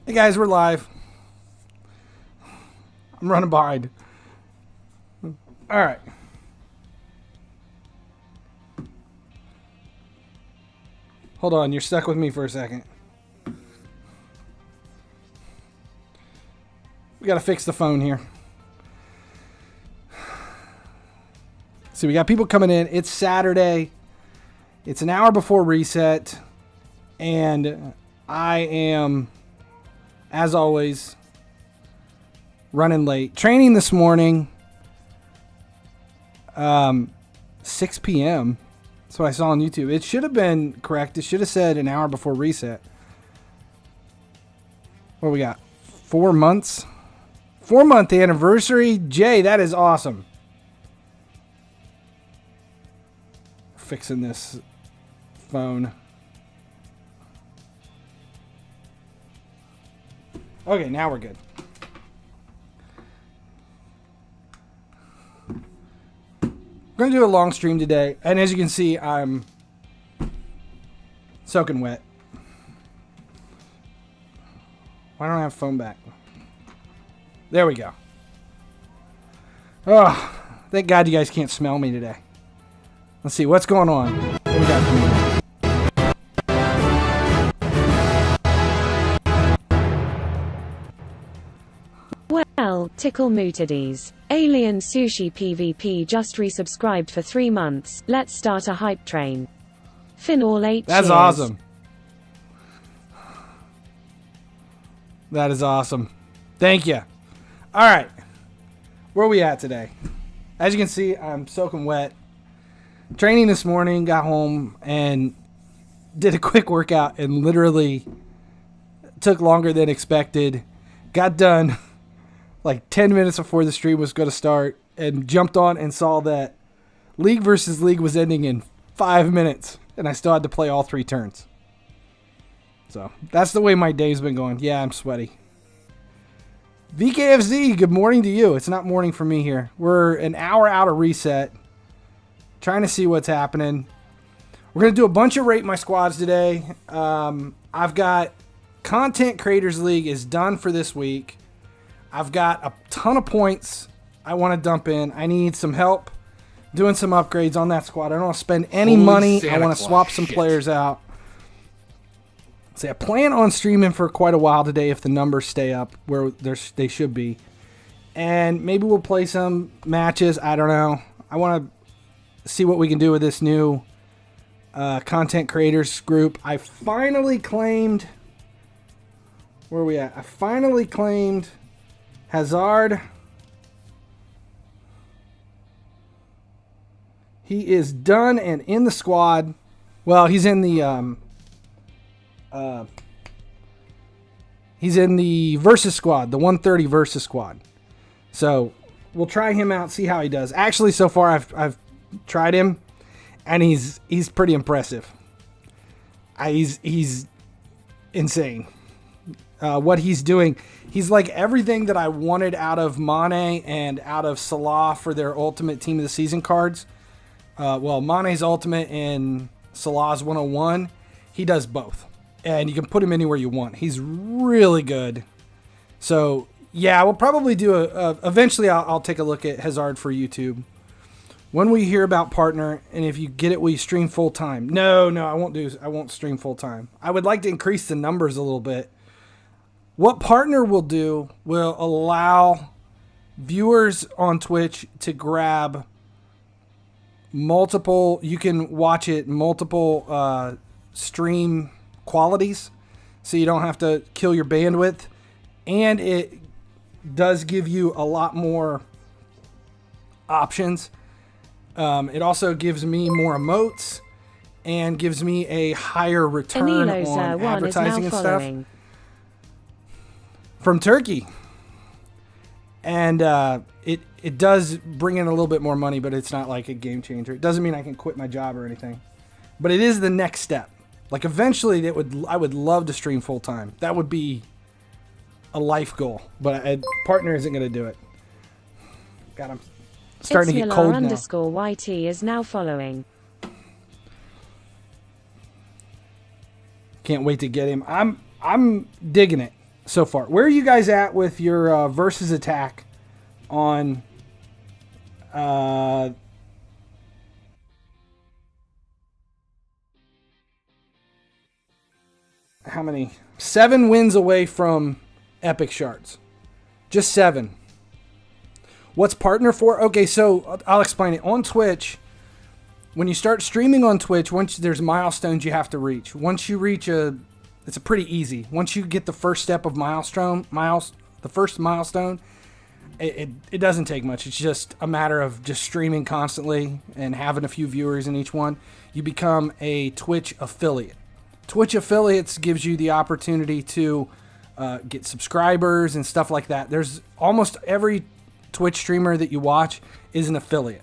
Hey guys, we're live. I'm running behind. All right. Hold on, you're stuck with me for a second. We gotta fix the phone here. See, we got people coming in. It's Saturday. It's an hour before reset. And I am, as always, running late. Training this morning, 6 p.m. That's what I saw on YouTube. It should have been correct. It should have said an hour before reset. What do we got? 4 months? 4-month anniversary? Jay, that is awesome. Fixing this phone. Okay, now we're good. We're going to do a long stream today. And as you can see, I'm soaking wet. Why don't I have phone back? There we go. Oh, thank God you guys can't smell me today. Let's see, what's going on? What we got coming on? Well, Tickle Mootadies. Alien Sushi PvP just resubscribed for 3 months. Let's start a hype train. Fin all 8 That's cheers. awesome. That is awesome. Thank you. All right. Where are we at today? As you can see, I'm soaking wet. Training this morning, got home and did a quick workout and literally took longer than expected. Got done like 10 minutes before the stream was going to start and jumped on and saw that League versus League was ending in 5 minutes and I still had to play all 3 turns. So that's the way my day's been going. Yeah, I'm sweaty. VKFZ, good morning to you. It's not morning for me here. We're an hour out of reset. Trying to see what's happening. We're going to do a bunch of Rate My Squads today. I've got Content Creators League is done for this week. I've got a ton of points I want to dump in. I need some help doing some upgrades on that squad. I don't want to spend any money. I want to swap some players out. See, I plan on streaming for quite a while today if the numbers stay up where they should be. And maybe we'll play some matches. I don't know. I want to see what we can do with this new content creators group. I finally claimed... Where are we at? I finally claimed Hazard. He is done and in the squad. Well, he's in the... he's in the versus squad, the 130 versus squad. So we'll try him out, see how he does. Actually, so far I've tried him, and he's pretty impressive. He's insane. What he's doing, he's like everything that I wanted out of Mane and out of Salah for their ultimate team of the season cards. Well, Mane's ultimate and Salah's 101. He does both. And you can put him anywhere you want. He's really good. So, yeah, we'll probably do eventually I'll take a look at Hazard for YouTube. When we hear about partner, and if you get it, will you stream full time? No, I won't stream full time. I would like to increase the numbers a little bit. What partner will do will allow viewers on Twitch to grab multiple, you can watch it multiple stream qualities, so you don't have to kill your bandwidth, and it does give you a lot more options. It also gives me more emotes and gives me a higher return on advertising and stuff from Turkey. And it does bring in a little bit more money, but it's not like a game changer. It doesn't mean I can quit my job or anything, but it is the next step. Like eventually I would love to stream full time. That would be a life goal, but a partner isn't going to do it. God, I'm starting to get cold now. _YT is now following. Can't wait to get him. I'm digging it. so far. Where are you guys at with your versus attack on how many? 7 wins away from epic shards. Just 7. What's partner for? Okay, so I'll explain it. On Twitch, when you start streaming on Twitch, once there's milestones you have to reach. Once you reach it's a pretty easy. Once you get the first step of the first milestone, it doesn't take much. It's just a matter of just streaming constantly and having a few viewers in each one. You become a Twitch affiliate. Twitch affiliates gives you the opportunity to get subscribers and stuff like that. There's almost every Twitch streamer that you watch is an affiliate.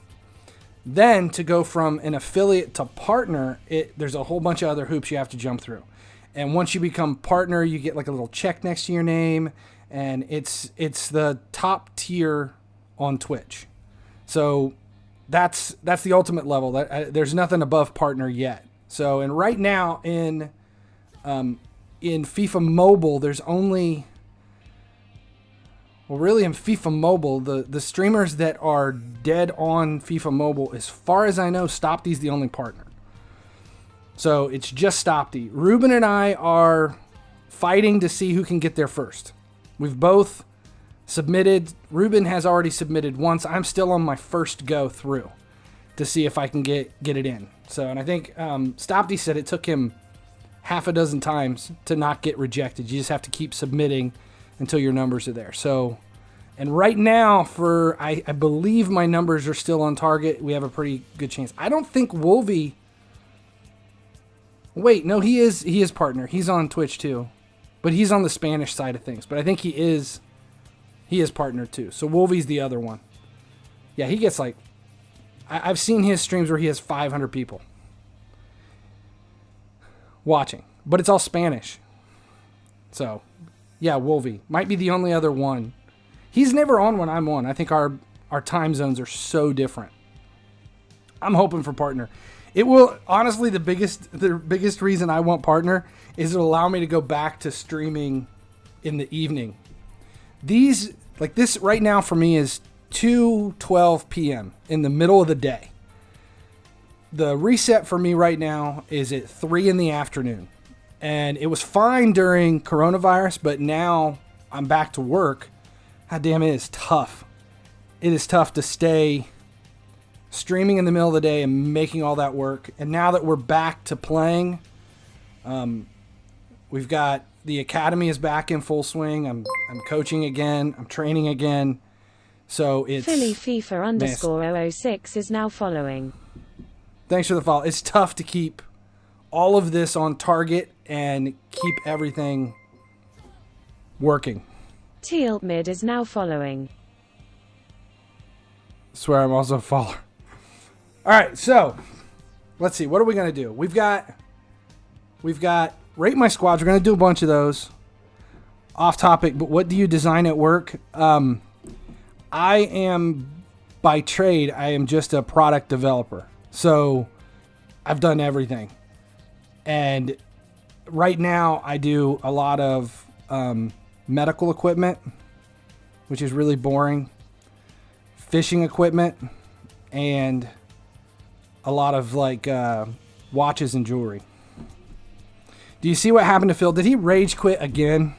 Then to go from an affiliate to partner, there's a whole bunch of other hoops you have to jump through. And once you become partner, you get like a little check next to your name, and it's the top tier on Twitch. So that's the ultimate level. There's nothing above partner yet. So, and right now in FIFA Mobile, there's only, well, really in FIFA Mobile, the streamers that are dead on FIFA Mobile, as far as I know, Stopty's the only partner. So it's just Stopty. Ruben and I are fighting to see who can get there first. We've both submitted. Ruben has already submitted once. I'm still on my first go through to see if I can get it in. So, and I think Stopty said it took him half a dozen times to not get rejected. You just have to keep submitting until your numbers are there. So, and right now I believe my numbers are still on target. We have a pretty good chance. I don't think Wolvie, wait, no, he is partner. He's on Twitch too, but he's on the Spanish side of things. But I think he is partner too. So Wolvie's the other one. Yeah, he gets like, I've seen his streams where he has 500 people watching, but it's all Spanish. So, yeah, Wolvie might be the only other one. He's never on when I'm on. I think our time zones are so different. I'm hoping for partner. It will, honestly, the biggest reason I want partner is it'll allow me to go back to streaming in the evening. These, like this right now for me is 2:12 p.m. in the middle of the day. The reset for me right now is at 3 in the afternoon. And it was fine during coronavirus, but now I'm back to work. God damn, it is tough. It is tough to stay streaming in the middle of the day and making all that work. And now that we're back to playing, we've got the academy is back in full swing. I'm coaching again. I'm training again. So it's Philly FIFA _006 is now following. Thanks for the follow. It's tough to keep all of this on target and keep everything working. Teal Mid is now following. Swear I'm also a follower. All right, so let's see. What are we gonna do? We've got rate my squads. We're gonna do a bunch of those. Off topic, but what do you design at work? I am, by trade, I am just a product developer. So I've done everything. And right now I do a lot of medical equipment, which is really boring. Fishing equipment, and a lot of like watches and jewelry. Do you see what happened to Phil? Did he rage quit again?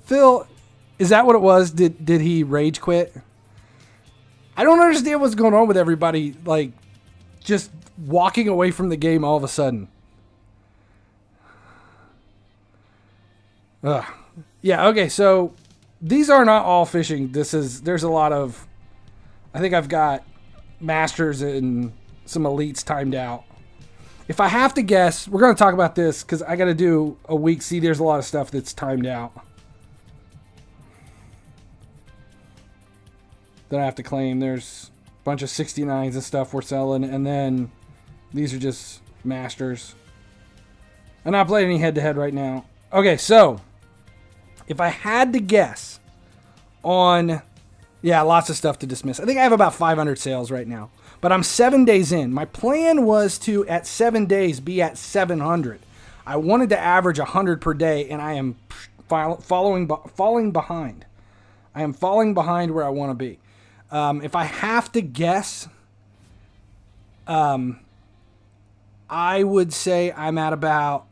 Phil, is that what it was? Did he rage quit? I don't understand what's going on with everybody, like, just walking away from the game all of a sudden. Ugh. Yeah, okay, so these are not all fishing. There's a lot of, I think I've got masters and some elites timed out. If I have to guess, we're going to talk about this because I got to do a week. See, there's a lot of stuff that's timed out that I have to claim. There's a bunch of 69s and stuff we're selling, and then these are just masters. I'm not playing any head-to-head right now. Okay, so if I had to guess on, yeah, lots of stuff to dismiss. I think I have about 500 sales right now, but I'm 7 days in. My plan was to, at 7 days, be at 700. I wanted to average 100 per day, and I am falling behind. I am falling behind where I want to be. If I have to guess, I would say I'm at about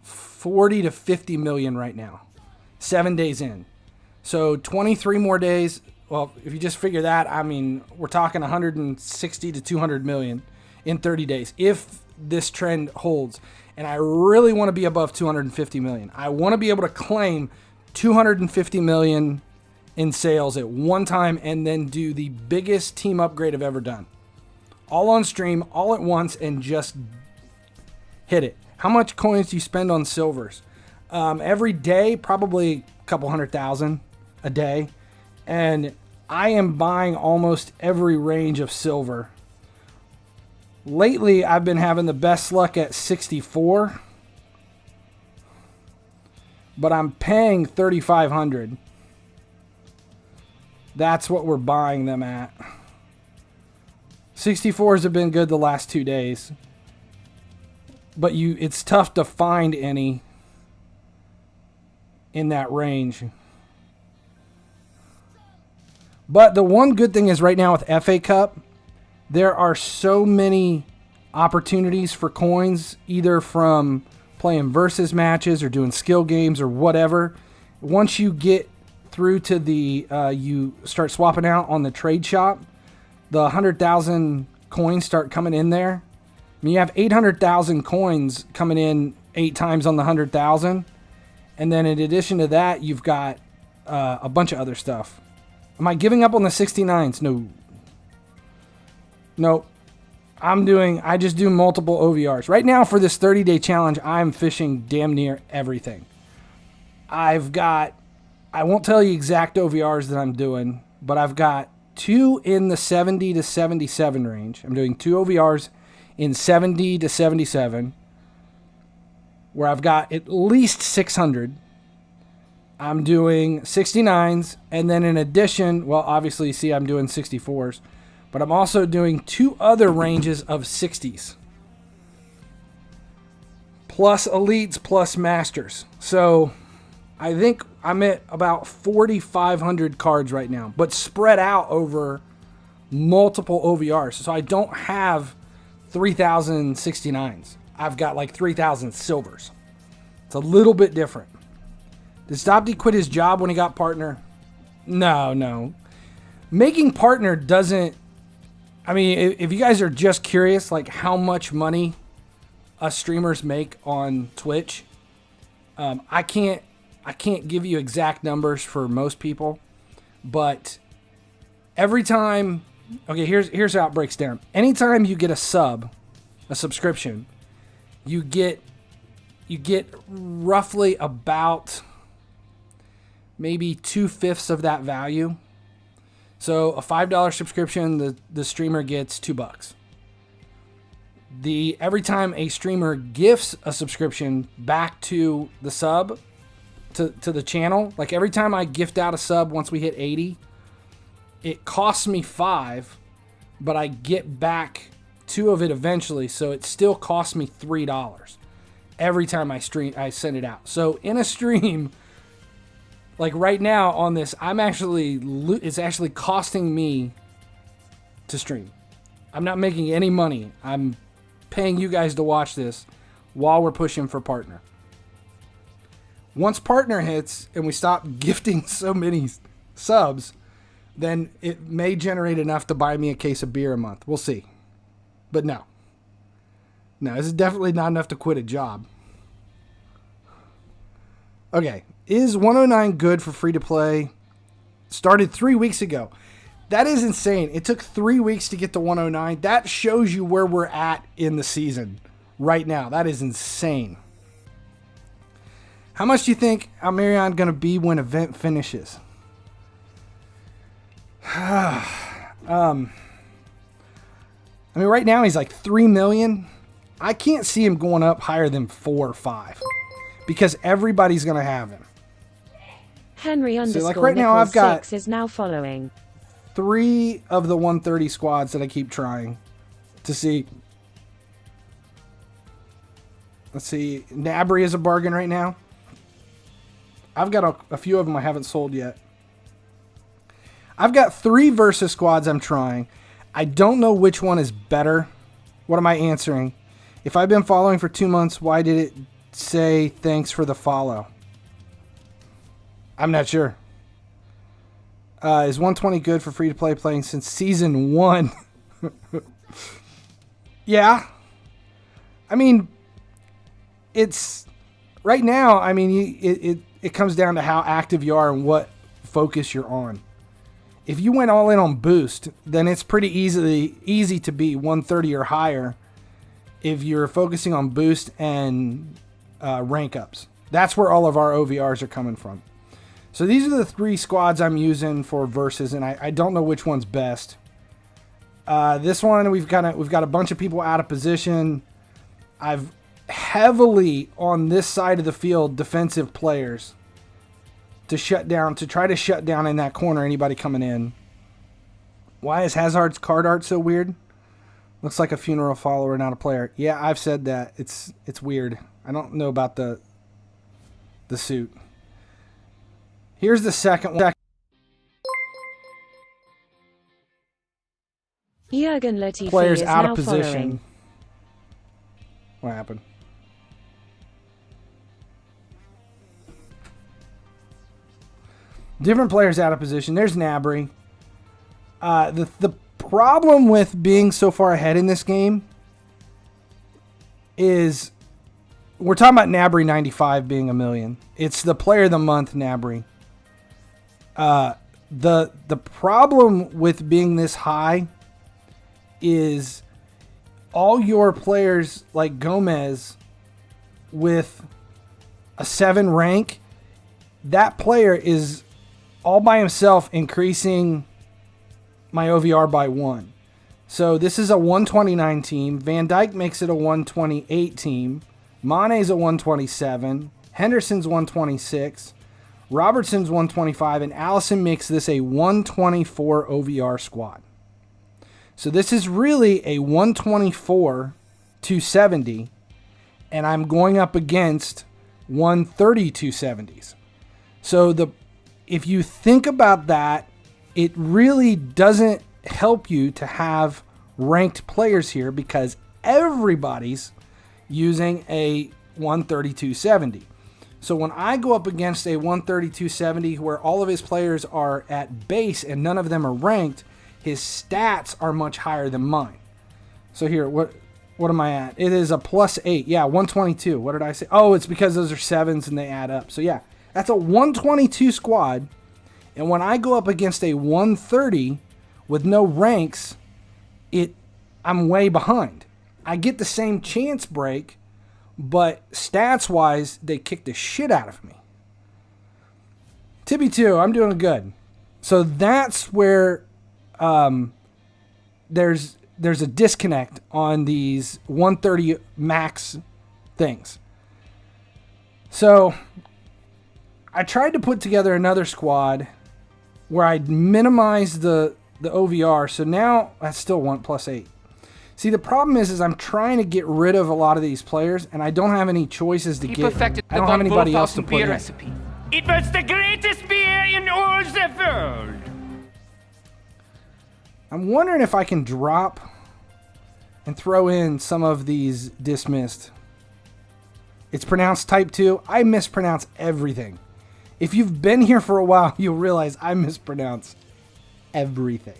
40 to 50 million right now, 7 days in. So 23 more days. Well, if you just figure that, I mean, we're talking 160 to 200 million in 30 days if this trend holds. And I really want to be above 250 million. I want to be able to claim 250 million in sales at one time and then do the biggest team upgrade I've ever done. All on stream, all at once, and just hit it. How much coins do you spend on silvers? Every day, probably a couple 100,000 a day. And I am buying almost every range of silver. Lately, I've been having the best luck at 64. But I'm paying 3,500. That's what we're buying them at. 64s have been good the last 2 days. But it's tough to find any in that range. But the one good thing is right now with FA Cup, there are so many opportunities for coins, either from playing versus matches or doing skill games or whatever. Once you get through to the, you start swapping out on the trade shop, the 100,000 coins start coming in there. I mean, you have 800,000 coins coming in 8 times on the 100,000. And then in addition to that, you've got a bunch of other stuff. Am I giving up on the 69s? No. No. I just do multiple OVRs. Right now for this 30-day challenge, I'm fishing damn near everything. I won't tell you exact OVRs that I'm doing, but I've got 2 in the 70 to 77 range. I'm doing 2 OVRs in 70 to 77, where I've got at least 600. I'm doing 69s, and then in addition, well, obviously, you see I'm doing 64s, but I'm also doing 2 other ranges of 60s, plus elites, plus masters. So I think I'm at about 4,500 cards right now, but spread out over multiple OVRs. So I don't have 3,000 69s. I've got like 3,000 silvers. It's a little bit different. Did Stopdy quit his job when he got partner? No. Making partner doesn't... I mean, if you guys are just curious, like how much money us streamers make on Twitch, I can't give you exact numbers for most people, but every time... Okay, here's how it breaks down. Anytime you get a subscription, you get roughly about maybe 2/5 of that value. So a $5 subscription, the streamer gets $2. Every time a streamer gifts a subscription back to the sub, to the channel, like every time I gift out a sub once we hit 80, it costs me 5, but I get back 2 of it eventually, so it still costs me $3 every time I send it out. So in a stream, like right now on this, it's actually costing me to stream. I'm not making any money. I'm paying you guys to watch this while we're pushing for partner. Once partner hits and we stop gifting so many subs, then it may generate enough to buy me a case of beer a month. We'll see. But no, this is definitely not enough to quit a job. Okay, is 109 good for free to play? Started 3 weeks ago. That is insane. It took 3 weeks to get to 109. That shows you where we're at in the season right now. That is insane. How much do you think Almerion going to be when event finishes? I mean, right now he's like 3 million. I can't see him going up higher than 4 or 5 because everybody's going to have him. Henry underscore like right now I've got 6 is now following 3 of the 130 squads that I keep trying to see Let's see. Gnabry is a bargain right now. I've got a few of them I haven't sold yet. I've got 3 versus squads I'm trying. I don't know which one is better. What am I answering? If I've been following for 2 months, why did it say thanks for the follow? I'm not sure. Is 120 good for free-to-play playing since Season 1? Yeah. I mean, it's... Right now, I mean, it comes down to how active you are and what focus you're on. If you went all in on boost, then it's pretty easy to be 130 or higher if you're focusing on boost and rank ups. That's where all of our OVRs are coming from. So these are the 3 squads I'm using for versus, and I don't know which one's best. This one, we've got a bunch of people out of position. I've heavily on this side of the field defensive players to try to shut down in that corner anybody coming in. Why is Hazard's card art so weird? Looks like a funeral follower, not a player. Yeah, I've said that. It's weird. I don't know about the suit. Here's the second one. Jurgen Latifi Players is out now of position. following. What happened? Different players out of position. There's Gnabry. The problem with being so far ahead in this game is we're talking about Gnabry 95 being a million. It's the player of the month, Gnabry. The problem with being this high is all your players like Gomez with a 7 rank, that player is all by himself increasing my OVR by 1. So this is a 129 team. Van Dijk makes it a 128 team. Mane's a 127. Henderson's 126. Robertson's 125. And Allison makes this a 124 OVR squad. So this is really a 124 270. And I'm going up against 130 270s. So if you think about that, it really doesn't help you to have ranked players here because everybody's using a 132.70. So when I go up against a 132.70 where all of his players are at base and none of them are ranked, his stats are much higher than mine. So here, what am I at? It is a +8. Yeah, 122. What did I say? Oh, it's because those are 7s and they add up. So yeah, that's a 122 squad. And when I go up against a 130 with no ranks, I'm way behind. I get the same chance break, but stats-wise, they kick the shit out of me. Tibby 2, I'm doing good. So that's where there's a disconnect on these 130 max things. So I tried to put together another squad where I'd minimize the OVR. So now I still want +8. See, the problem is I'm trying to get rid of a lot of these players, and I don't have any choices to get. I don't have anybody else to put in. Recipe. It was the greatest beer in all the world. I'm wondering if I can drop and throw in some of these dismissed. It's pronounced Type 2. I mispronounce everything. If you've been here for a while, you'll realize I mispronounce everything.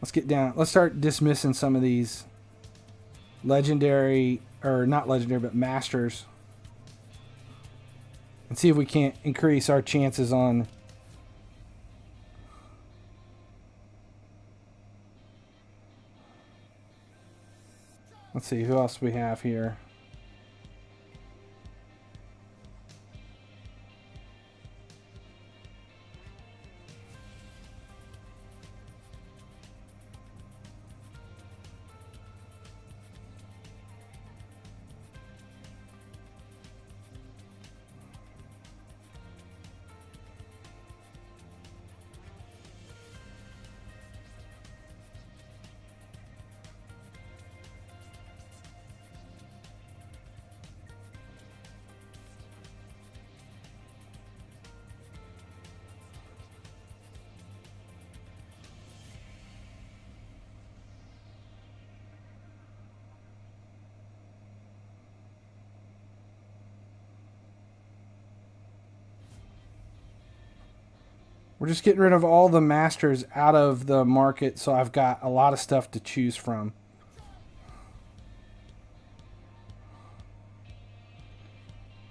Let's get down. Let's start dismissing some of these legendary, or not legendary, but masters. And see if we can't increase our chances on. Let's see, who else we have here? We're just getting rid of all the masters out of the market, so I've got a lot of stuff to choose from.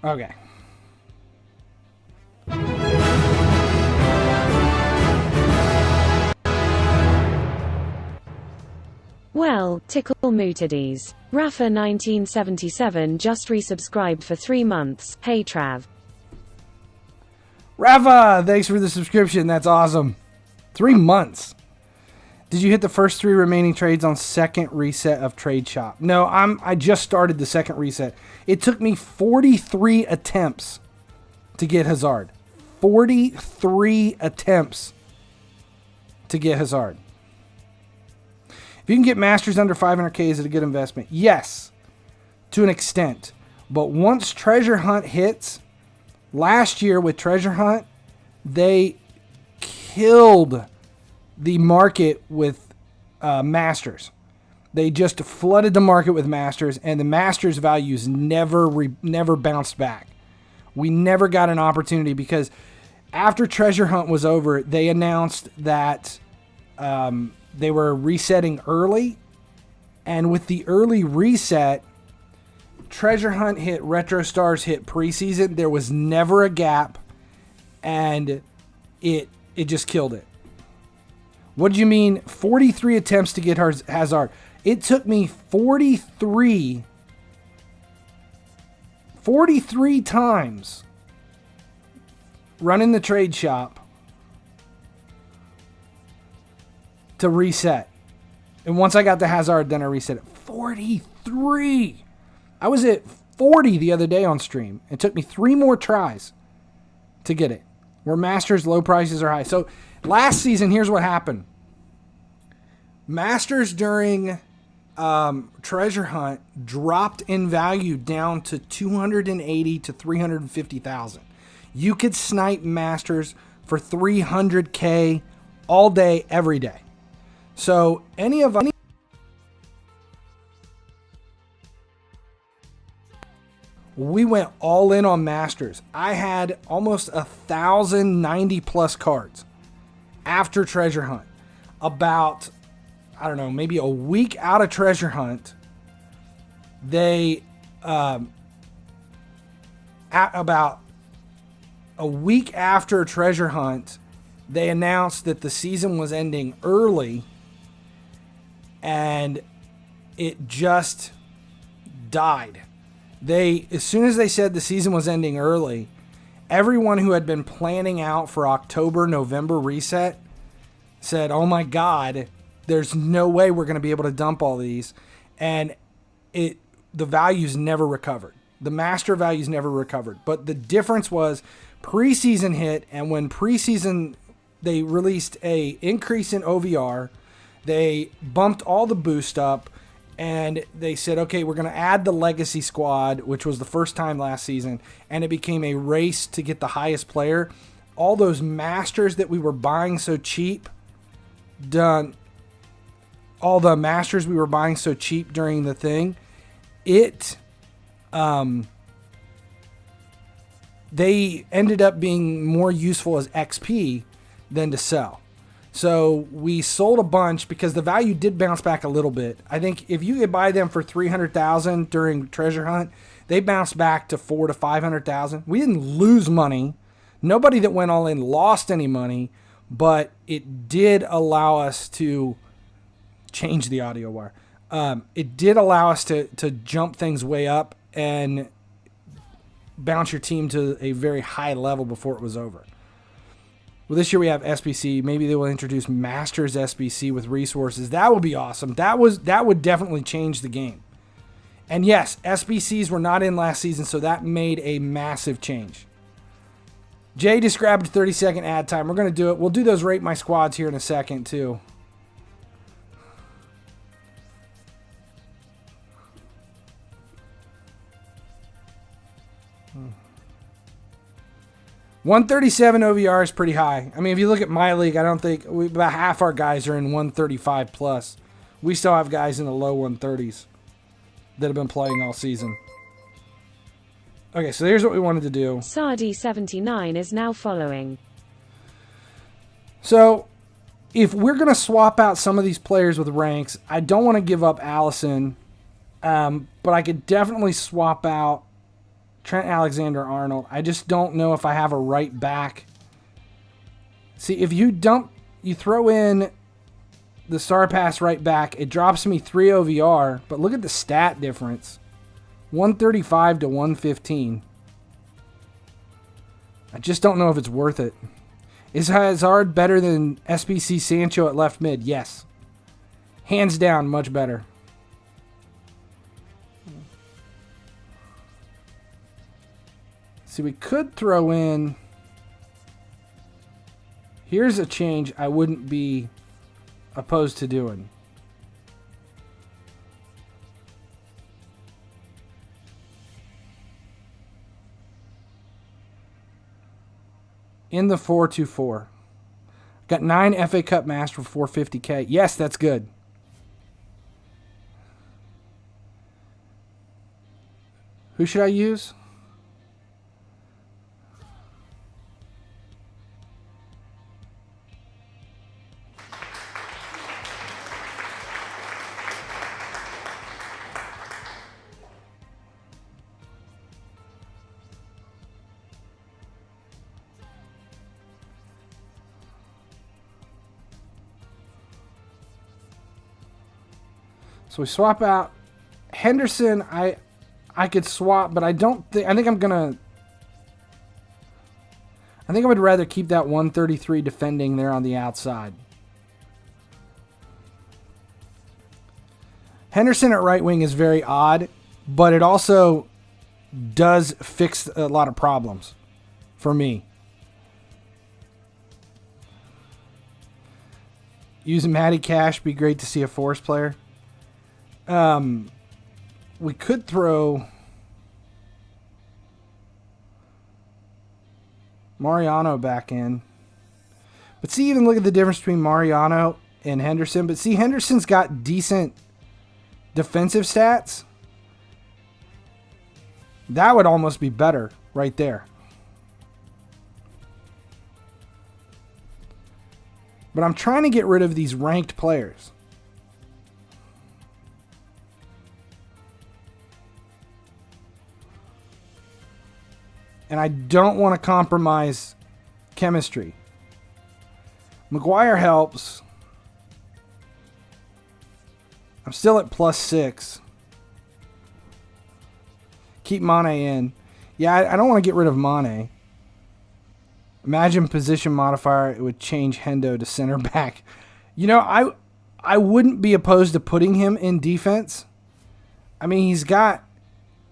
Okay. Well, tickle mootides. Rafa 1977 just resubscribed for 3 months. Hey Trav. Rafa, thanks for the subscription. That's awesome. 3 months. Did you hit the first 3 remaining trades on second reset of Trade Shop? No, I just started the second reset. It took me 43 attempts to get Hazard. 43 attempts to get Hazard. If you can get Masters under 500k, is it a good investment? Yes, to an extent. But once Treasure Hunt hits, last year with Treasure Hunt, they killed the market with Masters. They just flooded the market with Masters, and the Masters values never bounced back. We never got an opportunity because after Treasure Hunt was over, they announced that they were resetting early, and with the early reset, Treasure Hunt hit, Retro Stars hit preseason. There was never a gap, and it just killed it. What do you mean 43 attempts to get Hazard? It took me 43 times running the trade shop to reset. And once I got the Hazard, then I reset it. 43! I was at 40 the other day on stream. It took me 3 more tries to get it. Where Masters low prices are high. So last season, here's what happened. Masters during Treasure Hunt dropped in value down to 280 to 350,000. You could snipe Masters for 300k all day, every day. So we went all in on Masters. I had almost 1,090 plus cards after Treasure Hunt. About, I don't know, maybe a week out of Treasure Hunt, they, about a week after Treasure Hunt, they announced that the season was ending early, and it just died. As soon as they said the season was ending early, everyone who had been planning out for October, November reset said, oh my God, there's no way we're going to be able to dump all these. And the values never recovered. The master values never recovered. But the difference was preseason hit, and when preseason, they released a increase in OVR. They bumped all the boost up, and they said, okay, we're going to add the legacy squad, which was the first time last season, and it became a race to get the highest player. All those masters that we were buying so cheap, all the masters we were buying so cheap during the thing, they ended up being more useful as XP than to sell. So we sold a bunch because the value did bounce back a little bit. I think if you could buy them for 300,000 during Treasure Hunt, they bounced back to 400,000 to 500,000. We didn't lose money. Nobody that went all in lost any money, but it did allow us to change the audio wire. It did allow us to jump things way up and bounce your team to a very high level before it was over. Well, this year we have SBC. Maybe they will introduce Masters SBC with resources. That would be awesome. That would definitely change the game. And yes, SBCs were not in last season, so that made a massive change. Jay just grabbed 30-second ad time. We're going to do it. We'll do those Rate My Squads here in a second, too. Hmm. 137 OVR is pretty high. I mean, if you look at my league, I don't think about half our guys are in 135 plus. We still have guys in the low 130s that have been playing all season. Okay, so here's what we wanted to do. Sardi79 is now following. So if we're going to swap out some of these players with ranks, I don't want to give up Allison, but I could definitely swap out Trent Alexander-Arnold. I just don't know if I have a right back. See, if you throw in the Star Pass right back, it drops me 3 OVR, but look at the stat difference. 135 to 115. I just don't know if it's worth it. Is Hazard better than SBC Sancho at left mid? Yes. Hands down, much better. See, we could throw in... Here's a change I wouldn't be opposed to doing. In the 4-2-4. Got 9 FA Cup Master for 450k. Yes, that's good. Who should I use? So we swap out Henderson. I could swap, but I think I would rather keep that 133 defending there on the outside. Henderson at right wing is very odd, but it also does fix a lot of problems for me. Using Matty Cash, be great to see a Forest player. We could throw Mariano back in. But see, even look at the difference between Mariano and Henderson. But see, Henderson's got decent defensive stats. That would almost be better right there. But I'm trying to get rid of these ranked players. And I don't want to compromise chemistry. Maguire helps. I'm still at +6. Keep Mane in. Yeah, I don't want to get rid of Mane. Imagine position modifier. It would change Hendo to center back. You know, I wouldn't be opposed to putting him in defense. I mean, he's got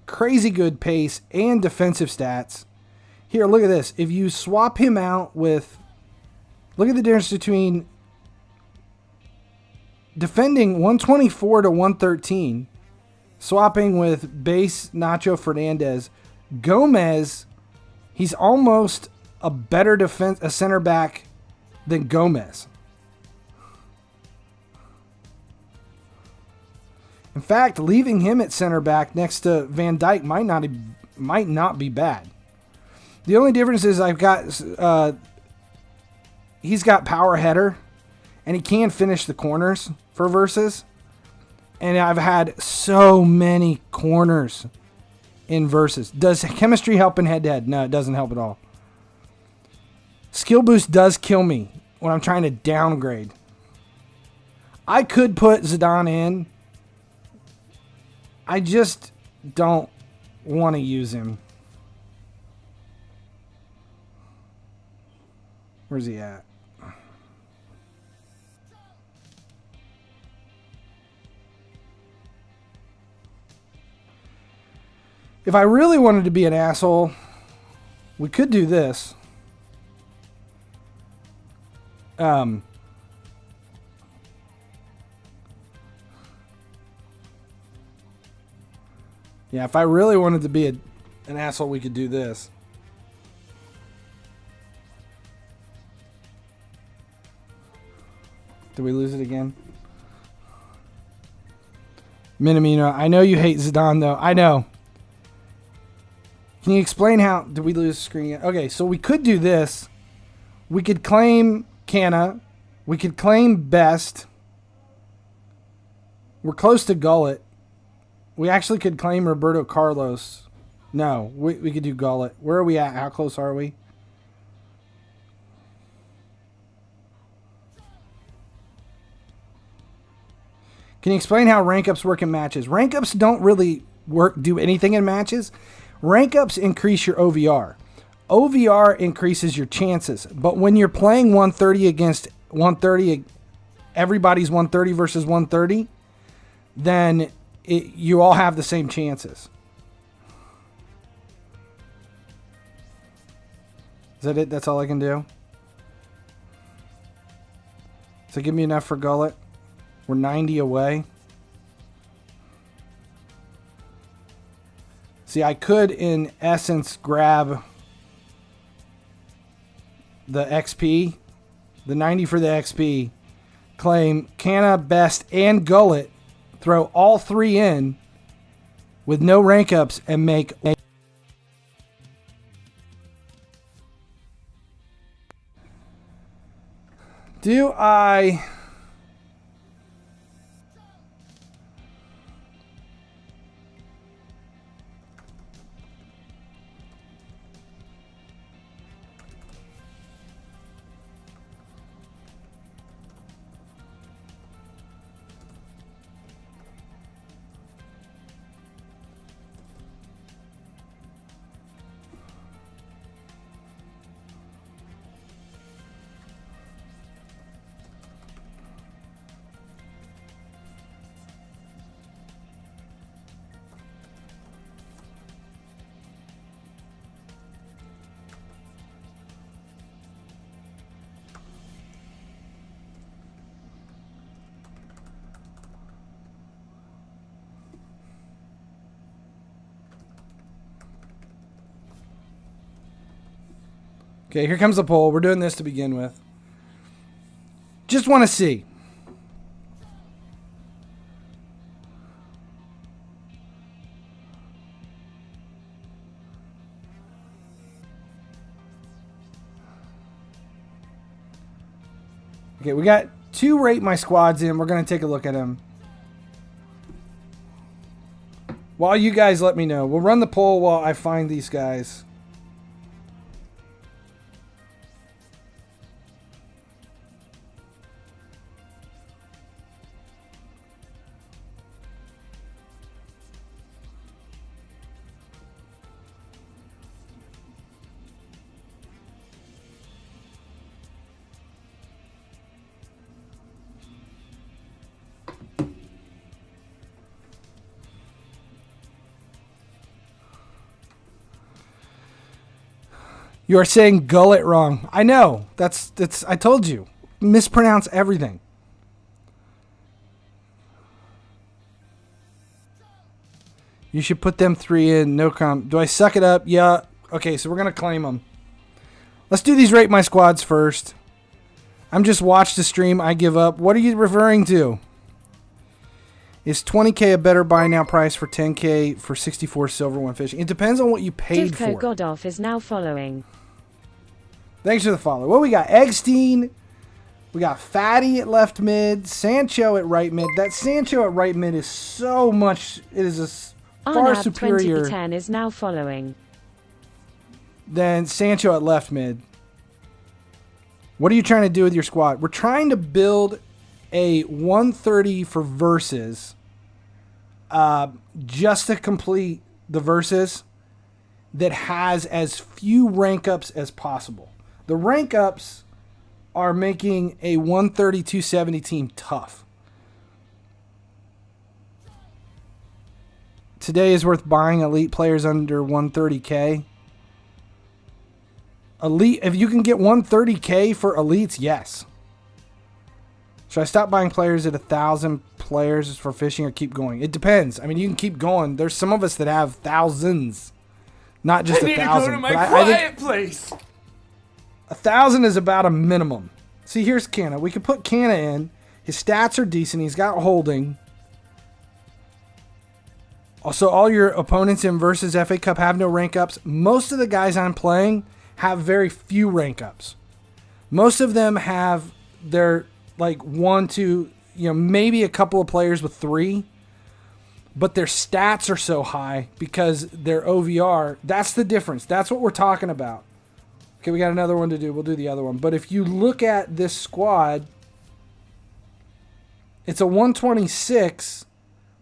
crazy good pace and defensive stats. Here, look at this. If you swap him out with... Look at the difference between defending 124 to 113, swapping with base Nacho Fernandez. Gomez, he's almost a better a center back than Gomez. In fact, leaving him at center back next to Van Dijk might not be bad. The only difference is he's got power header, and he can finish the corners for versus. And I've had so many corners in versus. Does chemistry help in head-to-head? No, it doesn't help at all. Skill boost does kill me when I'm trying to downgrade. I could put Zidane in. I just don't want to use him. Where's he at? If I really wanted to be an asshole, we could do this. Yeah, if I really wanted to be an asshole, we could do this. Did we lose it again? Minamino, I know you hate Zidane, though. I know. Can you explain how... Did we lose the screen again? Okay, so we could do this. We could claim Canna. We could claim Best. We're close to Gullet. We actually could claim Roberto Carlos. No, we could do Gullet. Where are we at? How close are we? Can you explain how rank ups work in matches? Rank ups don't really do anything in matches. Rank ups increase your OVR. OVR increases your chances. But when you're playing 130 against 130, everybody's 130 versus 130, then you all have the same chances. Is that it? That's all I can do? Does it give me enough for Gullet? We're 90 away. See, I could, in essence, grab the XP, the 90 for the XP, claim Canna, Best, and Gullet, throw all three in with no rank ups, and make... Do I... Okay, here comes the poll. We're doing this to begin with. Just want to see. Okay, we got 2 rate my squads in. We're going to take a look at them. While you guys let me know. We'll run the poll while I find these guys. You are saying Gullet wrong. I know. That's I told you. Mispronounce everything. You should put them 3 in. No comment. Do I suck it up? Yeah. Okay, so we're going to claim them. Let's do these rate my squads first. I'm just watch the stream. I give up. What are you referring to? Is 20K a better buy now price for 10K for 64 silver when fishing? It depends on what you paid Divko for. Godoff is now following. Thanks for the follow. What we got? Eggstein. We got Fatty at left mid. Sancho at right mid. That Sancho at right mid is so much. It is a far Arnab superior 2010 is now following. Than Sancho at left mid. What are you trying to do with your squad? We're trying to build a 130 for versus. Just to complete the versus that has as few rank ups as possible. The rank ups are making a 130, 270 team tough. Today is worth buying elite players under 130K. Elite, if you can get 130K for elites, yes. Should I stop buying players at 1,000 players for fishing or keep going? It depends. I mean, you can keep going. There's some of us that have thousands, not just 1,000. I need to go to my quiet place. 1,000 is about a minimum. See, here's Canna. We could put Canna in. His stats are decent. He's got holding. Also, all your opponents in versus FA Cup have no rank ups. Most of the guys I'm playing have very few rank ups. Most of them have their like 1, 2, maybe a couple of players with 3, but their stats are so high because their OVR. That's the difference. That's what we're talking about. Okay, we got another one to do. We'll do the other one. But if you look at this squad, it's a 126,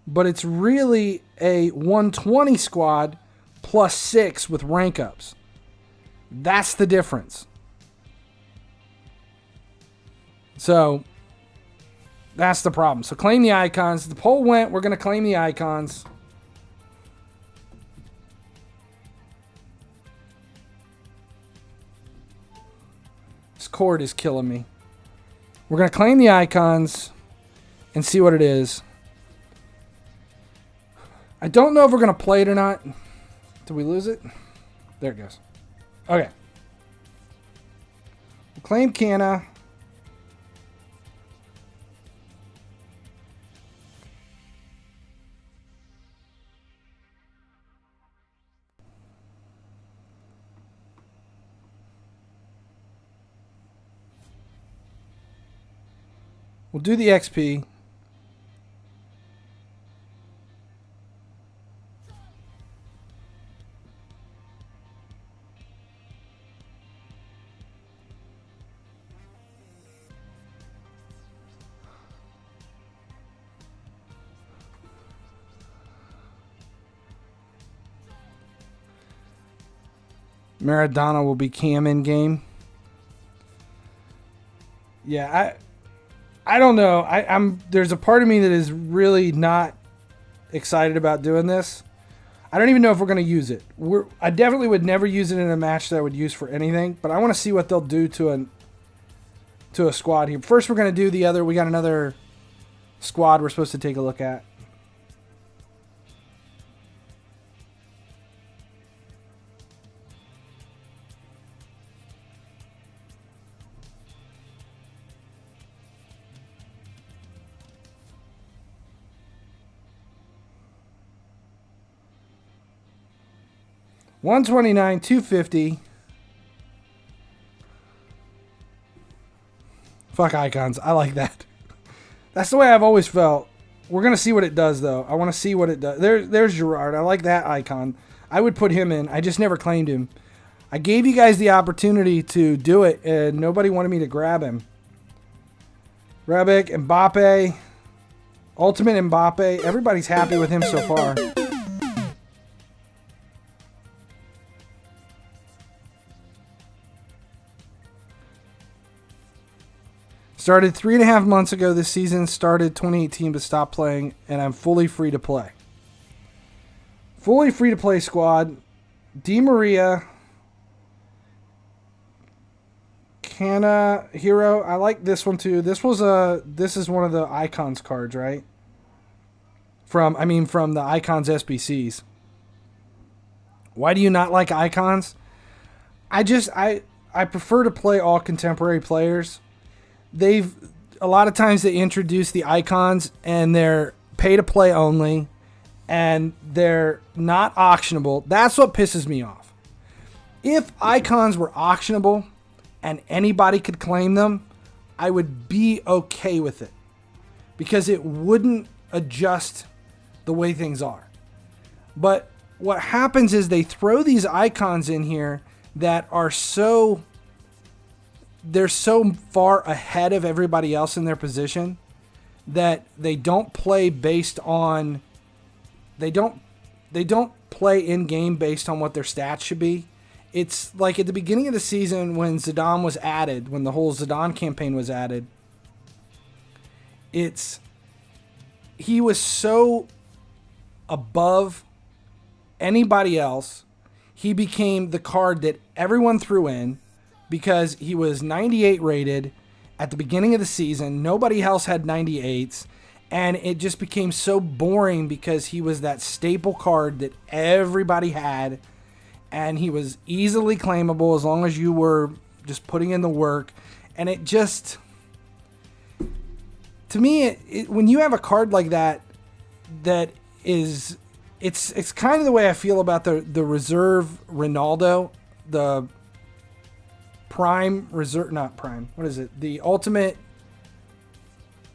but it's really a 120 squad plus 6 with rank ups. That's the difference. So that's the problem. So claim the icons. The poll went. We're going to claim the icons. This cord is killing me. We're going to claim the icons and see what it is. I don't know if we're going to play it or not. Did we lose it? There it goes. Okay. We'll claim Canna. We'll do the XP. Maradona will be cam in game. Yeah, I don't know. There's a part of me that is really not excited about doing this. I don't even know if we're going to use it. I definitely would never use it in a match that I would use for anything, but I want to see what they'll do to a squad here. First, we're going to do the other. We got another squad we're supposed to take a look at. $129, $250. Fuck icons. I like that. That's the way I've always felt. We're going to see what it does, though. I want to see what it does. There's Gerard. I like that icon. I would put him in. I just never claimed him. I gave you guys the opportunity to do it, and nobody wanted me to grab him. Rebic, Mbappe, Ultimate Mbappe. Everybody's happy with him so far. Started 3.5 months ago this season, started 2018 but stopped playing, and I'm fully free to play. Fully free to play squad. Di Maria. Canna Hero. I like this one too. This is one of the Icons cards, right? From the Icons SBCs. Why do you not like Icons? I prefer to play all contemporary players. A lot of times they introduce the icons and they're pay to play only and they're not auctionable. That's what pisses me off. If icons were auctionable and anybody could claim them, I would be okay with it because it wouldn't adjust the way things are. But what happens is they throw these icons in here that are they're so far ahead of everybody else in their position that they don't play based on they don't play in game based on what their stats should be. It's like at the beginning of the season when Zidane was added, when the whole Zidane campaign was added, he was so above anybody else. He became the card that everyone threw in because he was 98 rated at the beginning of the season. Nobody else had 98s. And it just became so boring because he was that staple card that everybody had. And he was easily claimable as long as you were just putting in the work. And it just... To me, when you have a card like that, that is... It's kind of the way I feel about the reserve Ronaldo, the prime reserve, not prime, what is it? The ultimate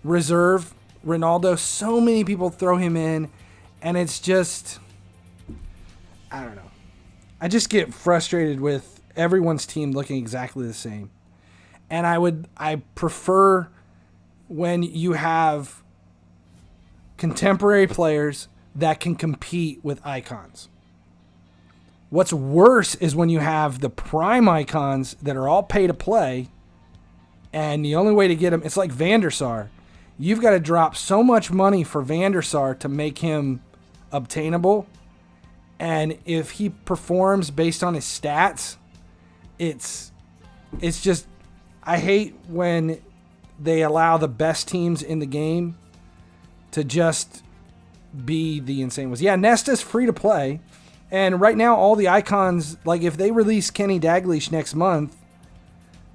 reserve, Ronaldo. So many people throw him in, and it's just, I don't know. I just get frustrated with everyone's team looking exactly the same. And I prefer when you have contemporary players that can compete with icons. What's worse is when you have the prime icons that are all pay to play, and the only way to get them, it's like Van der Sar. You've got to drop so much money for Van der Sar to make him obtainable. And if he performs based on his stats, it's just, I hate when they allow the best teams in the game to just be the insane ones. Yeah, Nesta's free to play. And right now, all the icons, like if they release Kenny Dalglish next month,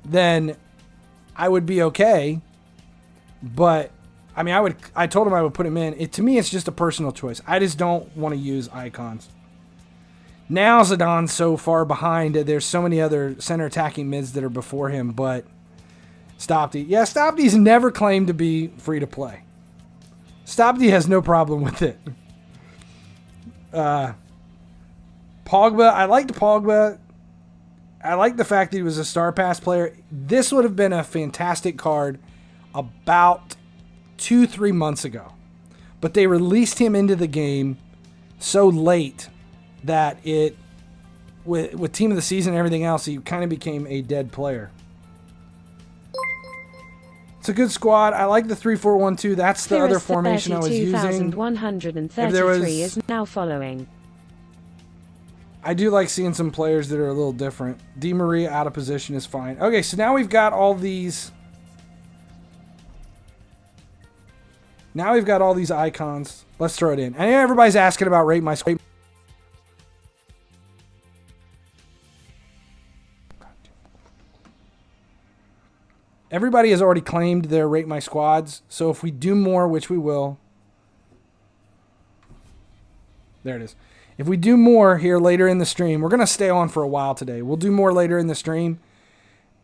then I would be okay. But I mean, I told him I would put him in. To me, it's just a personal choice. I just don't want to use icons. Now Zidane's so far behind. There's so many other center attacking mids that are before him, but Stopty. Yeah, Stopty's never claimed to be free to play. Stopty has no problem with it. Pogba, I liked Pogba. I like the fact that he was a star pass player. This would have been a fantastic card about 2-3 months ago. But they released him into the game so late that it, with team of the season and everything else, he kind of became a dead player. It's a good squad. I like the 3-4-1-2. That's the other formation I was using. 32,133 is now following. I do like seeing some players that are a little different. Di Maria out of position is fine. Okay, so now we've got all these. Now we've got all these icons. Let's throw it in. I know everybody's asking about Rate My Squad. Everybody has already claimed their Rate My Squads. So if we do more, which we will. There it is. If we do more here later in the stream, we're going to stay on for a while today. We'll do more later in the stream,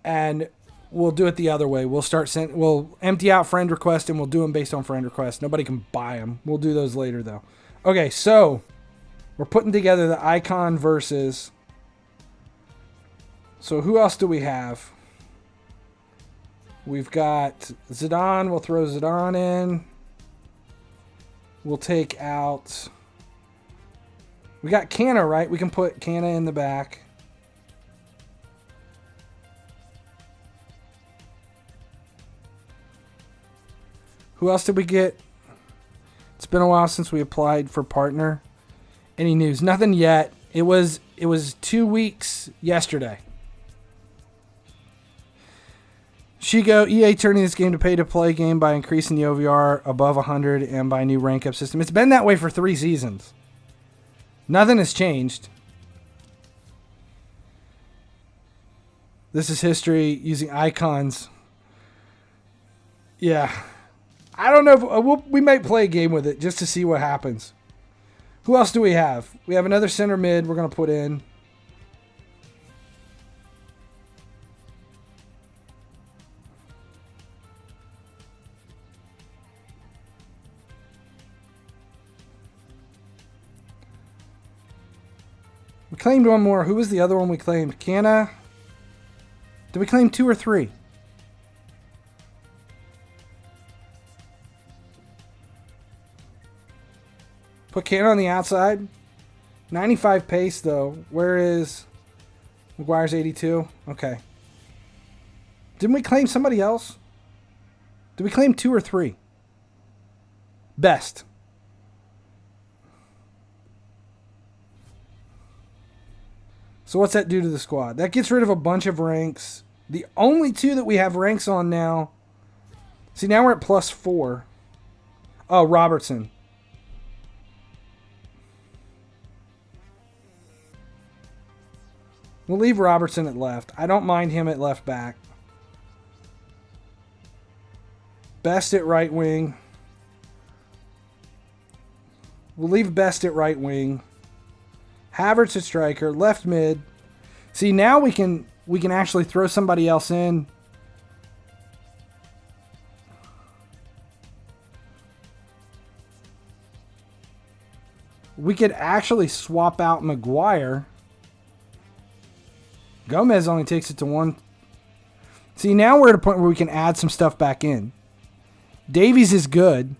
and we'll do it the other way. We'll empty out friend request, and we'll do them based on friend request. Nobody can buy them. We'll do those later, though. Okay, so we're putting together the icon versus. So who else do we have? We've got Zidane. We'll throw Zidane in. We'll take out. We got Canna, right? We can put Canna in the back. Who else did we get? It's been a while since we applied for partner. Any news? Nothing yet. It was 2 weeks yesterday. Shigo, EA turning this game to pay-to-play game by increasing the OVR above 100 and by new rank-up system. It's been that way for 3 seasons. Nothing has changed. This is history using icons. Yeah. I don't know if we might play a game with it just to see what happens. Who else do we have? We have another center mid we're going to put in. We claimed one more. Who was the other one we claimed? Canna? Did we claim 2 or 3? Put Canna on the outside. 95 pace, though. Where is McGuire's 82? Okay. Didn't we claim somebody else? Did we claim 2 or 3? Best. So what's that do to the squad? That gets rid of a bunch of ranks. The only 2 that we have ranks on now. See, now we're at +4. Oh, Robertson. We'll leave Robertson at left. I don't mind him at left back. Best at right wing. We'll leave Best at right wing. Havertz at striker, left mid. See, now we can we can actually throw somebody else in. We could actually swap out Maguire. Gomez only takes it to 1. See, now we're at a point where we can add some stuff back in. Davies is good.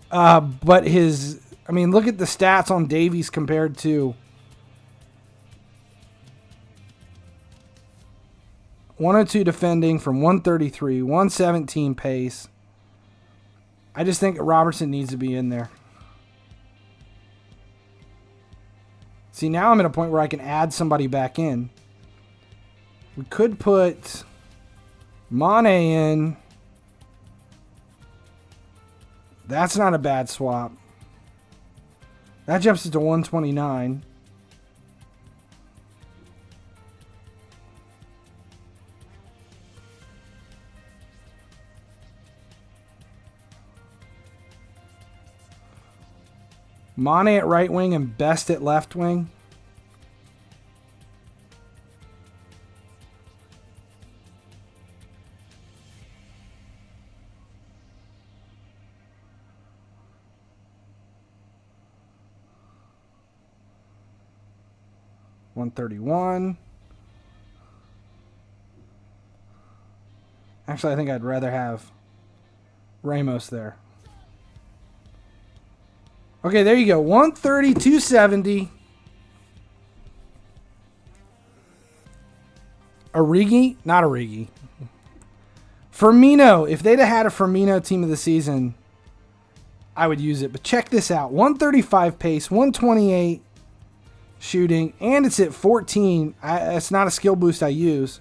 But his... I mean, look at the stats on Davies compared to... 102 defending from 133, 117 pace. I just think Robertson needs to be in there. See, now I'm at a point where I can add somebody back in. We could put Mane in. That's not a bad swap. That jumps it to 129. Mane at right wing and Best at left wing. $131. Actually, I think I'd rather have Ramos there. Okay, there you go. 130, 270. Origi? Not Origi. Firmino. If they'd have had a Firmino team of the season, I would use it. But check this out. 135 pace, 128 shooting, and it's at 14. It's not a skill boost I use.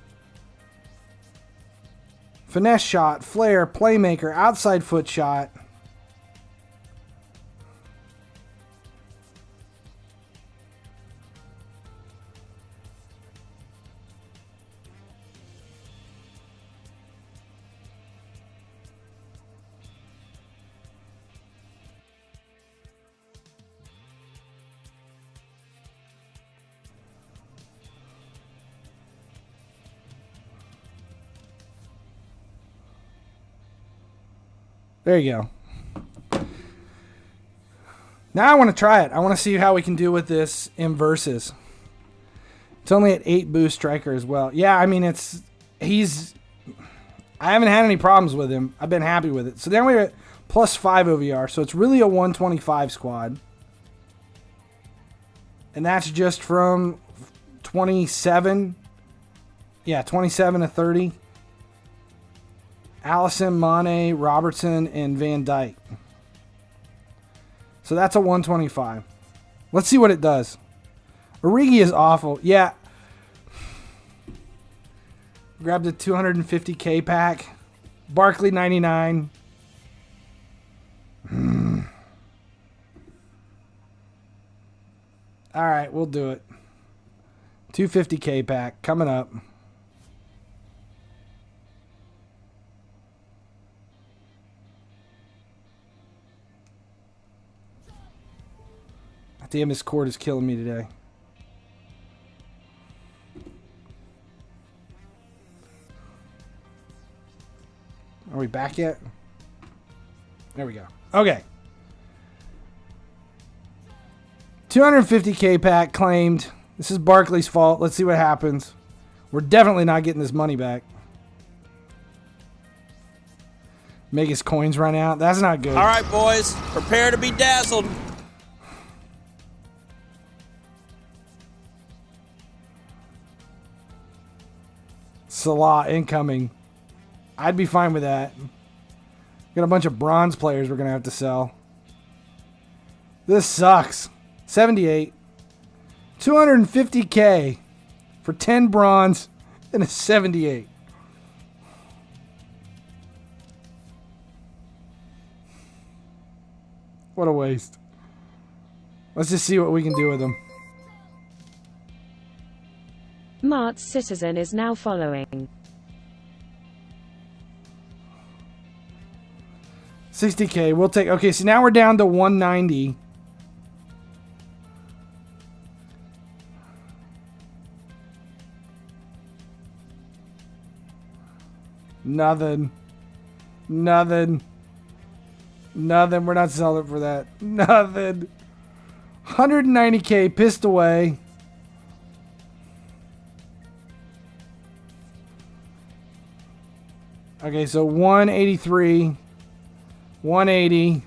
Finesse shot, flair, playmaker, outside foot shot. There you go. Now I want to try it. I want to see how we can do with this in versus. It's only at 8 boost striker as well. Yeah, I mean, I haven't had any problems with him. I've been happy with it. So then we're at +5 OVR. So it's really a 125 squad. And that's just from 27. Yeah, 27 to 30. Allison, Mane, Robertson, and Van Dijk. So that's a 125. Let's see what it does. Origi is awful. Yeah. Grabbed the 250k pack. Barkley 99. All right, we'll do it. 250k pack coming up. Damn, this cord is killing me today. Are we back yet? There we go. Okay. 250k pack claimed. This is Barkley's fault. Let's see what happens. We're definitely not getting this money back. Make his coins run out. That's not good. All right, boys. Prepare to be dazzled. Salah incoming. I'd be fine with that. Got a bunch of bronze players we're going to have to sell. This sucks. 78. 250k for 10 bronze and a 78. What a waste. Let's just see what we can do with them. Mart's Citizen is now following. 60k, we'll take... Okay, so now we're down to 190. Nothing. Nothing. Nothing. We're not selling for that. Nothing. 190K pissed away. Okay, so 183. 180.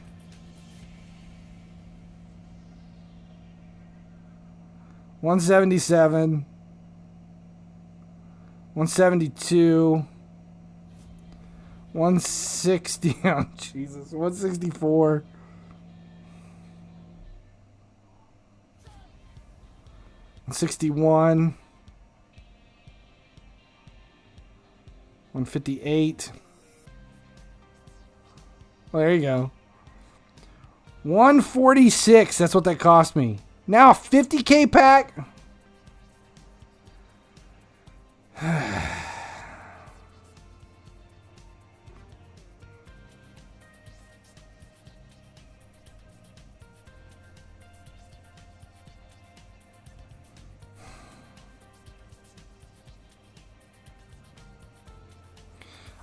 177. 172. 160. Oh, Jesus. 164. 161. 158. Well, there you go. 146. That's what that cost me. Now a 50K pack.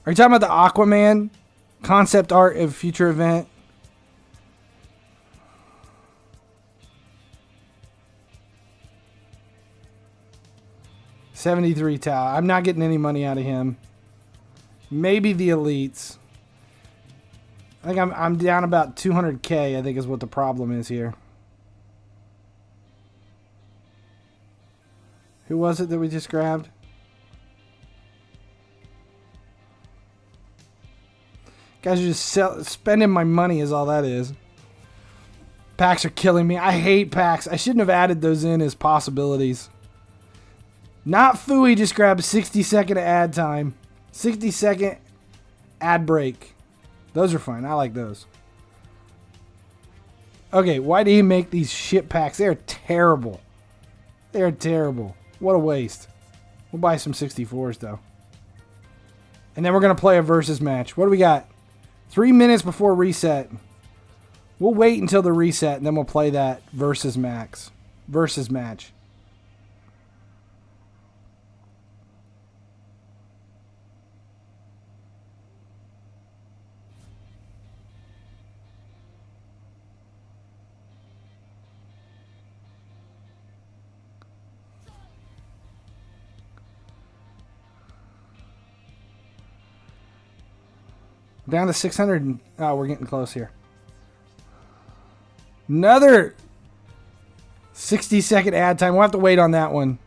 Are you talking about the Aquaman concept art of future event? $73 Tau. I'm not getting any money out of him. Maybe the elites. I think I'm down about 200K, I think is what the problem is here. Who was it that we just grabbed? Guys are just spending my money is all that is. Packs are killing me. I hate packs. I shouldn't have added those in as possibilities. Not Fooey just grabbed 60-second ad time. 60-second ad break. Those are fine. I like those. Okay, why do you make these shit packs? They're terrible. They're terrible. What a waste. We'll buy some 64s, though. And then we're going to play a versus match. What do we got? 3 minutes before reset. We'll wait until the reset, and then we'll play that versus match. Down to 600. Oh, we're getting close here. Another 60-second ad time. We'll have to wait on that one.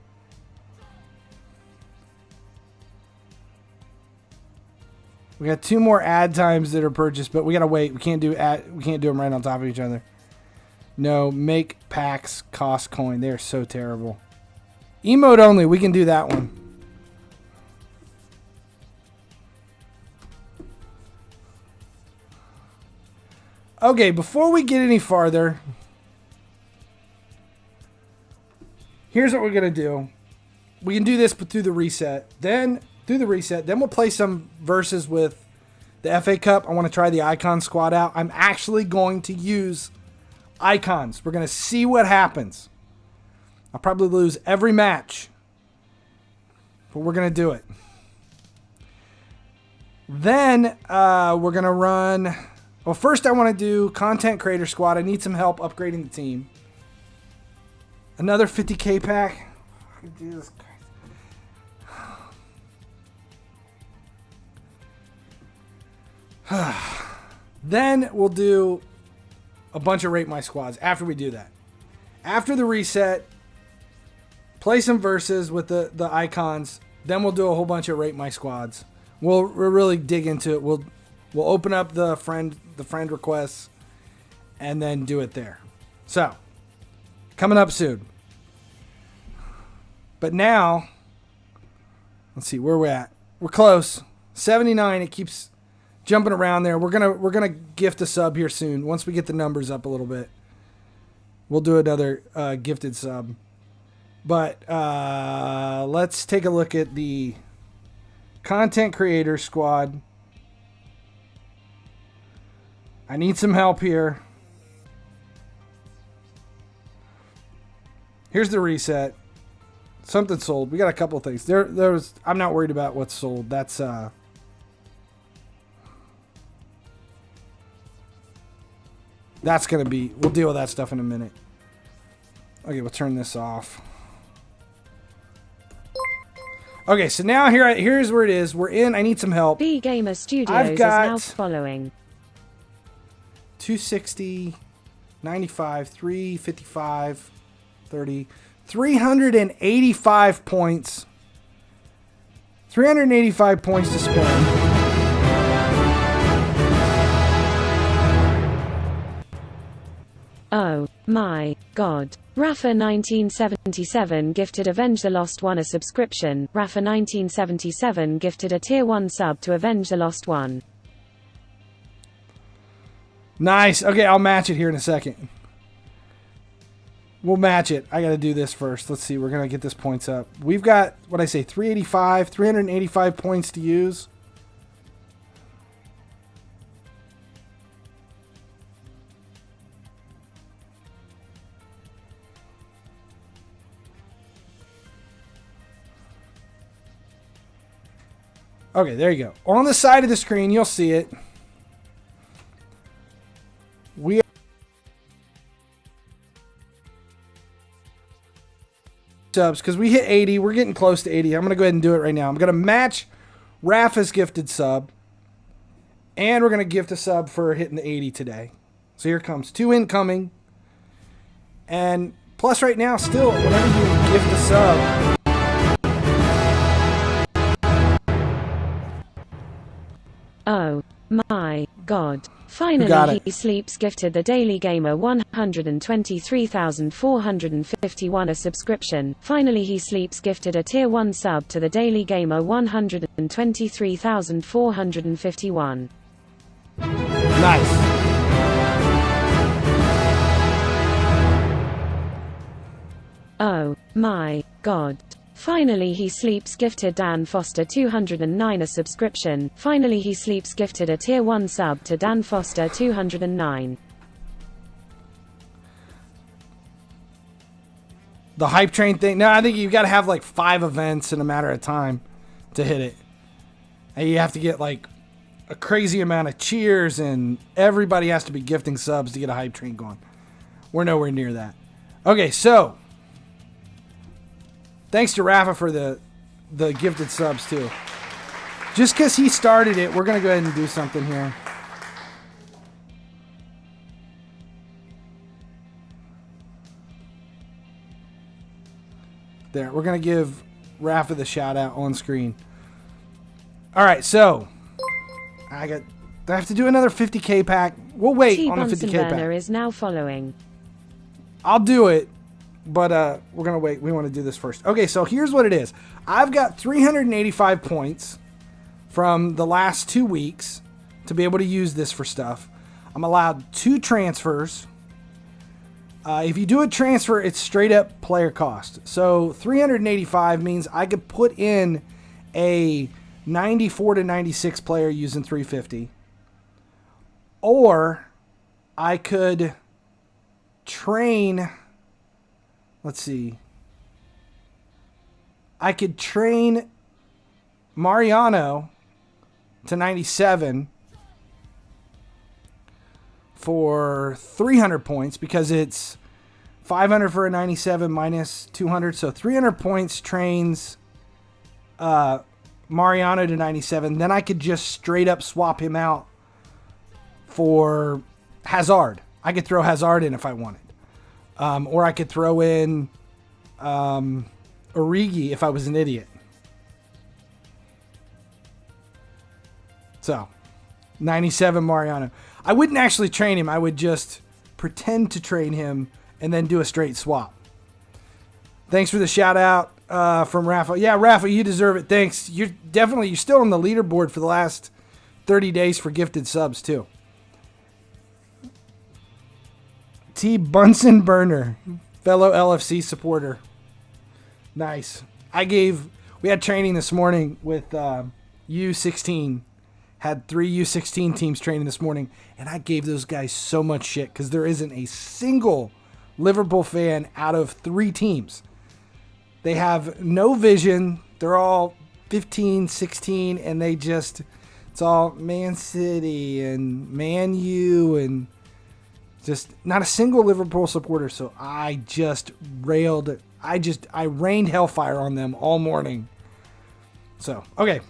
We got 2 more ad times that are purchased, but we gotta wait. We can't do them right on top of each other. No, make packs cost coin. They're so terrible. Emote only. We can do that one. Okay, before we get any farther, here's what we're going to do. We can do this but through the reset. Then we'll play some verses with the FA Cup. I want to try the Icon squad out. I'm actually going to use icons. We're going to see what happens. I'll probably lose every match, but we're going to do it. Then we're going to run... Well, first I want to do Content Creator Squad. I need some help upgrading the team. Another 50K pack. Jesus Christ. Then we'll do a bunch of Rate My Squads after we do that. After the reset, play some verses with the icons. Then we'll do a whole bunch of Rate My Squads. We'll really dig into it. We'll open up the friend requests and then do it there. So, coming up soon. But now, let's see where we're at. We're close. 79. It keeps jumping around there. We're gonna gift a sub here soon. Once we get the numbers up a little bit, we'll do another gifted sub. But let's take a look at the Content Creator Squad. I need some help here. Here's the reset. Something sold. We got a couple of things. I'm not worried about what's sold. That's That's going to be... We'll deal with that stuff in a minute. Okay, we'll turn this off. Okay, so now here's where it is. We're in. I need some help. B Gamer Studios I've is got now following. 260, 95, 355, 30, 385 points. 385 points to spend. Oh my god. Rafa1977 gifted Avenge the Lost One a subscription. Rafa1977 gifted a tier 1 sub to Avenge the Lost One. Nice. Okay, I'll match it here in a second. We'll match it. I got to do this first. Let's see. We're going to get this points up. We've got, what I say, 385 points to use. Okay, there you go. On the side of the screen, you'll see it. We subs because we hit 80. We're getting close to 80. I'm going to go ahead and do it right now. I'm going to match Rafa's gifted sub. And we're going to gift a sub for hitting the 80 today. So here comes 2 incoming. And plus right now, still, whenever you gift a sub... Oh my god. Finally, He Sleeps gifted the Daily Gamer 123,451 a subscription. Finally, He Sleeps gifted a tier 1 sub to the Daily Gamer 123,451. Nice. Oh my god. Finally, He Sleeps gifted Dan Foster 209 a subscription. Finally, He Sleeps gifted a tier 1 sub to Dan Foster 209. The hype train thing. No, I think you've got to have like 5 events in a matter of time to hit it. And you have to get like a crazy amount of cheers, and everybody has to be gifting subs to get a hype train going. We're nowhere near that. Okay, so thanks to Rafa for the gifted subs too. Just because he started it, we're going to go ahead and do something here. There, we're going to give Rafa the shout out on screen. All right, so do I have to do another 50k pack? We'll wait on the 50k pack. Is now following. I'll do it, but we're going to wait. We want to do this first. Okay, so here's what it is. I've got 385 points from the last 2 weeks to be able to use this for stuff. I'm allowed 2 transfers. If you do a transfer, it's straight up player cost. So 385 means I could put in a 94 to 96 player using 350. Or I could train, let's see. I could train Mariano to 97 for 300 points because it's 500 for a 97 minus 200. So 300 points trains Mariano to 97. Then I could just straight up swap him out for Hazard. I could throw Hazard in if I wanted. Or I could throw in Origi if I was an idiot. So 97 Mariano. I wouldn't actually train him. I would just pretend to train him and then do a straight swap. Thanks for the shout out from Rafa. Yeah, Rafa, you deserve it. Thanks. You're still on the leaderboard for the last 30 days for gifted subs too. T. Bunsen Burner, fellow LFC supporter. Nice. We had training this morning with U16. Had 3 U16 teams training this morning, and I gave those guys so much shit because there isn't a single Liverpool fan out of 3 teams. They have no vision. They're all 15, 16, and it's all Man City and Man U, and Just not a single Liverpool supporter. So I just railed. I rained hellfire on them all morning. So, okay.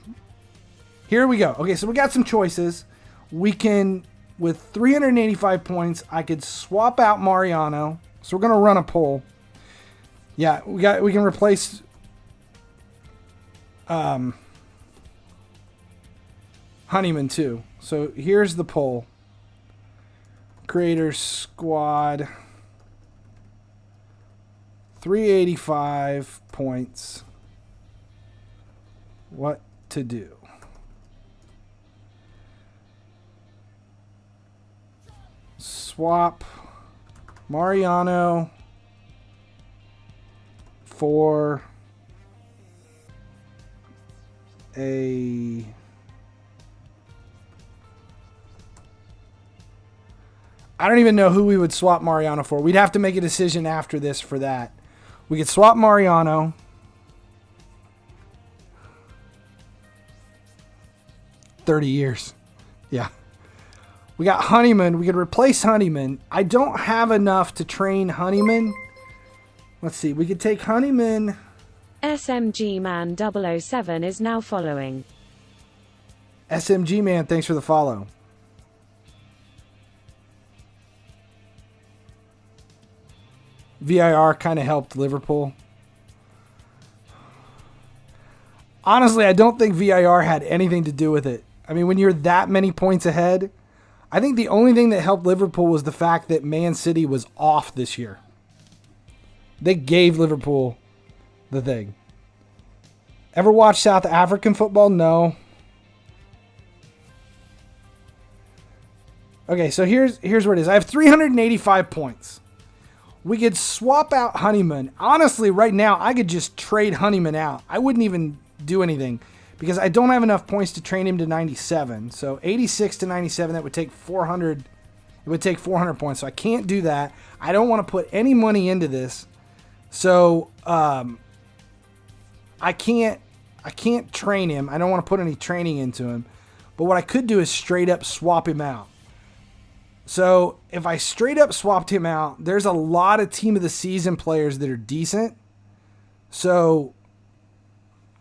Here we go. Okay, so we got some choices. We can, with 385 points, I could swap out Mariano. So we're going to run a poll. Yeah, we can replace Honeyman too. So here's the poll. Creator squad. 385 points. What to do? Swap Mariano for a I don't even know who we would swap Mariano for. We'd have to make a decision after this for that. We could swap Mariano. $30 years. Yeah. We got Honeyman. We could replace Honeyman. I don't have enough to train Honeyman. Let's see. We could take Honeyman. SMG Man 007 is now following. SMG Man, thanks for the follow. VIR kind of helped Liverpool. Honestly, I don't think VIR had anything to do with it. I mean, when you're that many points ahead, I think the only thing that helped Liverpool was the fact that Man City was off this year. They gave Liverpool the thing. Ever watch South African football? No. Okay, so here's what it is. I have 385 points. We could swap out Honeyman. Honestly, right now, I could just trade Honeyman out. I wouldn't even do anything because I don't have enough points to train him to 97. So 86 to 97, that would take 400. It would take 400 points. So I can't do that. I don't want to put any money into this. So I can't train him. I don't want to put any training into him. But what I could do is straight up swap him out. So if I straight up swapped him out, there's a lot of team of the season players that are decent. So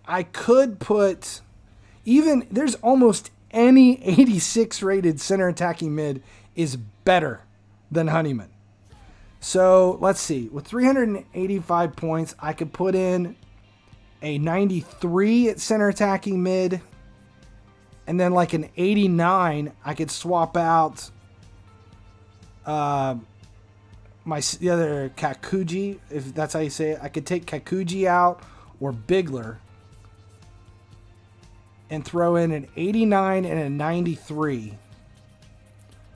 I could put there's almost any 86 rated center attacking mid is better than Honeyman. So let's see. With 385 points, I could put in a 93 at center attacking mid. And then like an 89, I could swap out the other Kakuji, if that's how you say it. I could take Kakuji out or Bigler and throw in an 89 and a 93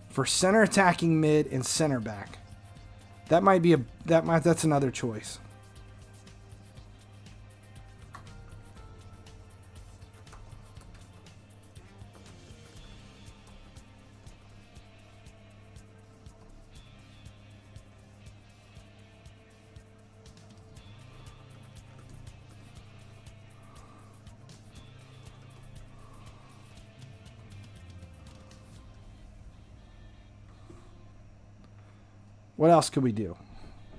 for center attacking mid and center back. That's another choice. What else could we do?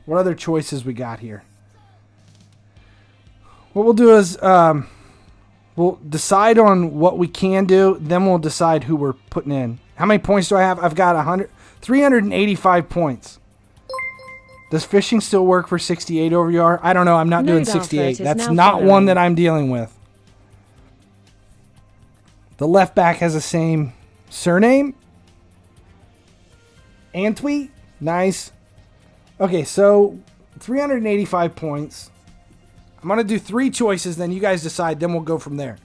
What other choices we got here? What we'll do is we'll decide on what we can do. Then we'll decide who we're putting in. How many points do I have? I've got 385 points. Does fishing still work for 68 OVR? I don't know. I'm not doing 68. That's not one that I'm dealing with. The left back has the same surname. Antwi? Nice. Okay, so 385 points. I'm going to do 3 choices, then you guys decide, then we'll go from there.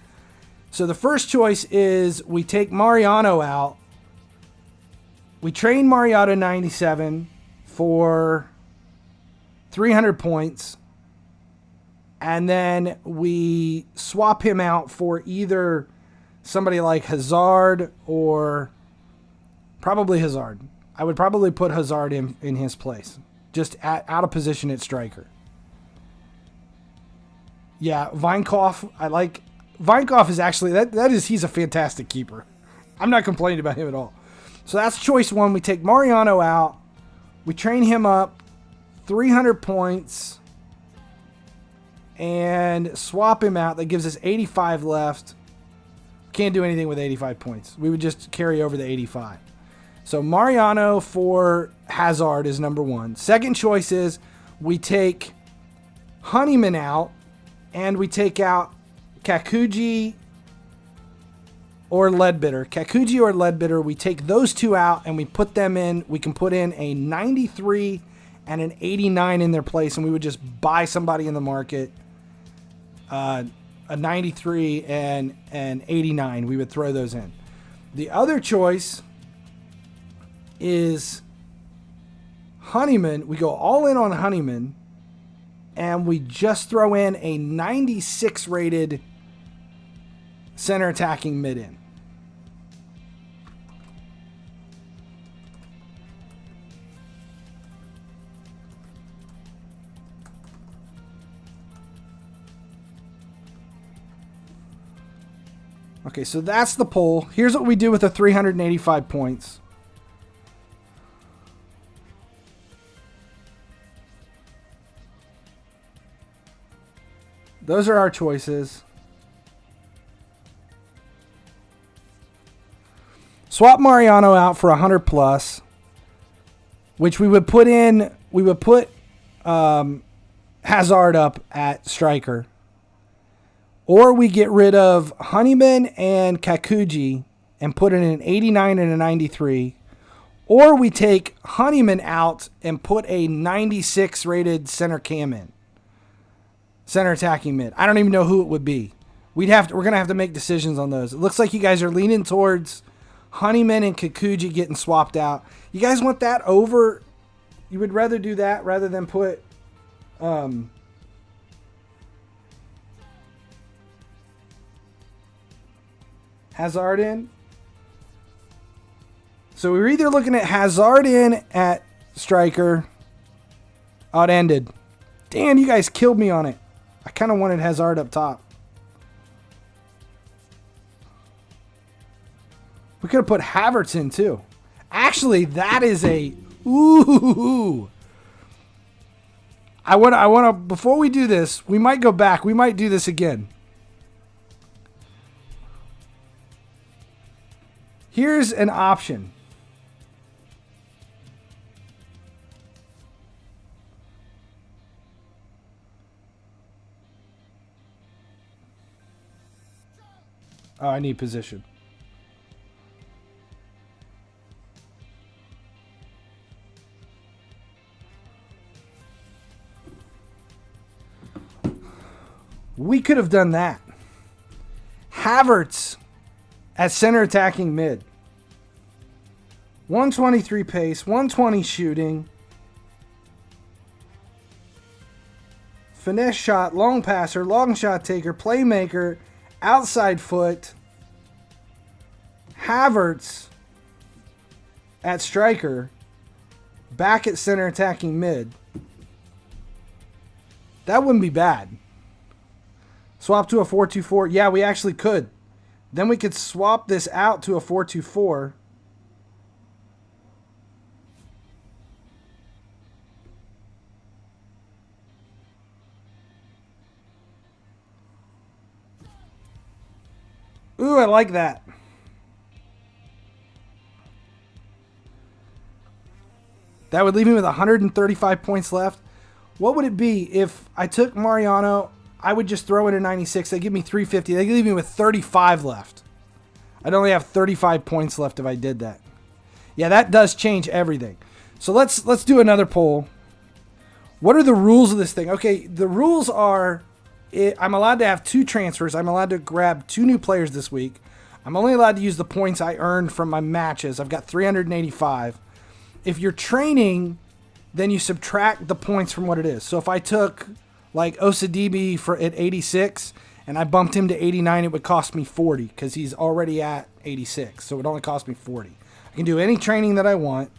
So the first choice is we take Mariano out. We train Mariano 97 for 300 points. And then we swap him out for either somebody like Hazard or probably Hazard. I would probably put Hazard in his place. Just out of position at striker. Yeah, Vinekoff. Vinekoff is actually, he's a fantastic keeper. I'm not complaining about him at all. So that's choice 1. We take Mariano out. We train him up 300 points and swap him out. That gives us 85 left. Can't do anything with 85 points. We would just carry over the 85. So Mariano for Hazard is number one. Second choice is we take Honeyman out and we take out Kakuji or Ledbetter. Kakuji or Ledbetter, we take those two out and we put them in. We can put in a 93 and an 89 in their place, and we would just buy somebody in the market a 93 and an 89. We would throw those in. The other choice is Honeyman. We go all in on Honeyman, and we just throw in a 96 rated center attacking mid in. Okay, so that's the poll. Here's what we do with the 385 points. Those are our choices. Swap Mariano out for 100 plus, which we would put Hazard up at striker. Or we get rid of Honeyman and Kakuji and put in an 89 and a 93. Or we take Honeyman out and put a 96 rated center cam in. Center attacking mid. I don't even know who it would be. We're going to have to make decisions on those. It looks like you guys are leaning towards Honeyman and Kakuji getting swapped out. You guys want that over? You would rather do that rather than put Hazard in? So we're either looking at Hazard in at striker. Oh, it ended. Damn, you guys killed me on it. I kind of wanted Hazard up top. We could have put Havertz in too. Actually, that is a ooh. I want to before we do this, we might go back. We might do this again. Here's an option. Oh, I need position. We could have done that. Havertz at center attacking mid. 123 pace, 120 shooting. Finesse shot, long passer, long shot taker, playmaker, outside foot. Havertz at striker. Back at center attacking mid. That wouldn't be bad. Swap to a 4-2-4. Yeah, we actually could. Then we could swap this out to a 4-2-4. Ooh, I like that. That would leave me with 135 points left. What would it be if I took Mariano? I would just throw in a 96. They give me 350. They leave me with 35 left. I'd only have 35 points left if I did that. Yeah, that does change everything. So let's do another poll. What are the rules of this thing? Okay, the rules are I'm allowed to have 2 transfers. I'm allowed to grab 2 new players this week. I'm only allowed to use the points I earned from my matches. I've got 385. If you're training, then you subtract the points from what it is. So if I took like Osadibi at 86 and I bumped him to 89, it would cost me 40 because he's already at 86. So it would only cost me 40. I can do any training that I want.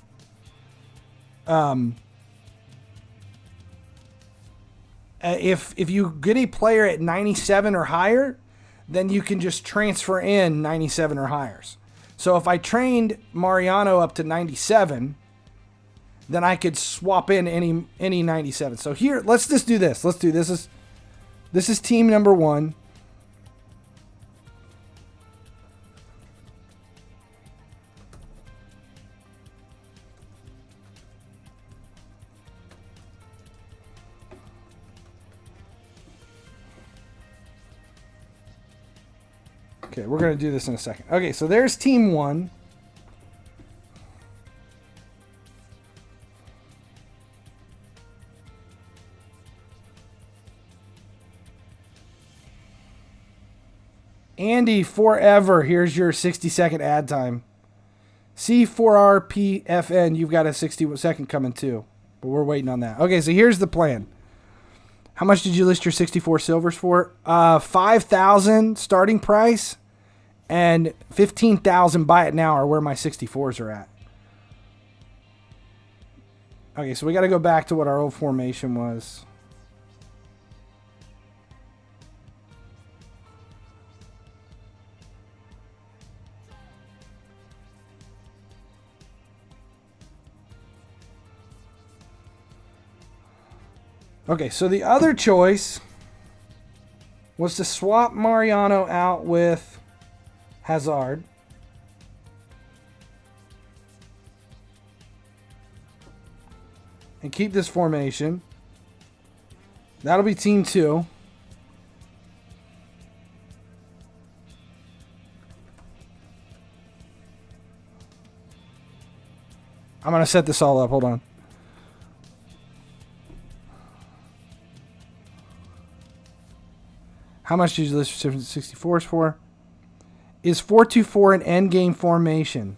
If you get a player at 97 or higher, then you can just transfer in 97 or higher. So if I trained Mariano up to 97, then I could swap in any 97. So here, let's just do this. Let's do this. This is team number 1. Okay, we're going to do this in a second. Okay, so there's team 1. Andy, forever. Here's your 60-second ad time. C4RPFN, you've got a 60-second coming too. But we're waiting on that. Okay, so here's the plan. How much did you list your 64 silvers for? 5,000 starting price and 15,000 buy it now are where my 64s are at. Okay, so we got to go back to what our old formation was. Okay, so the other choice was to swap Mariano out with Hazard. And keep this formation. That'll be team 2. I'm going to set this all up. Hold on. How much did you list your 64s for? Is 4-2-4 an endgame formation?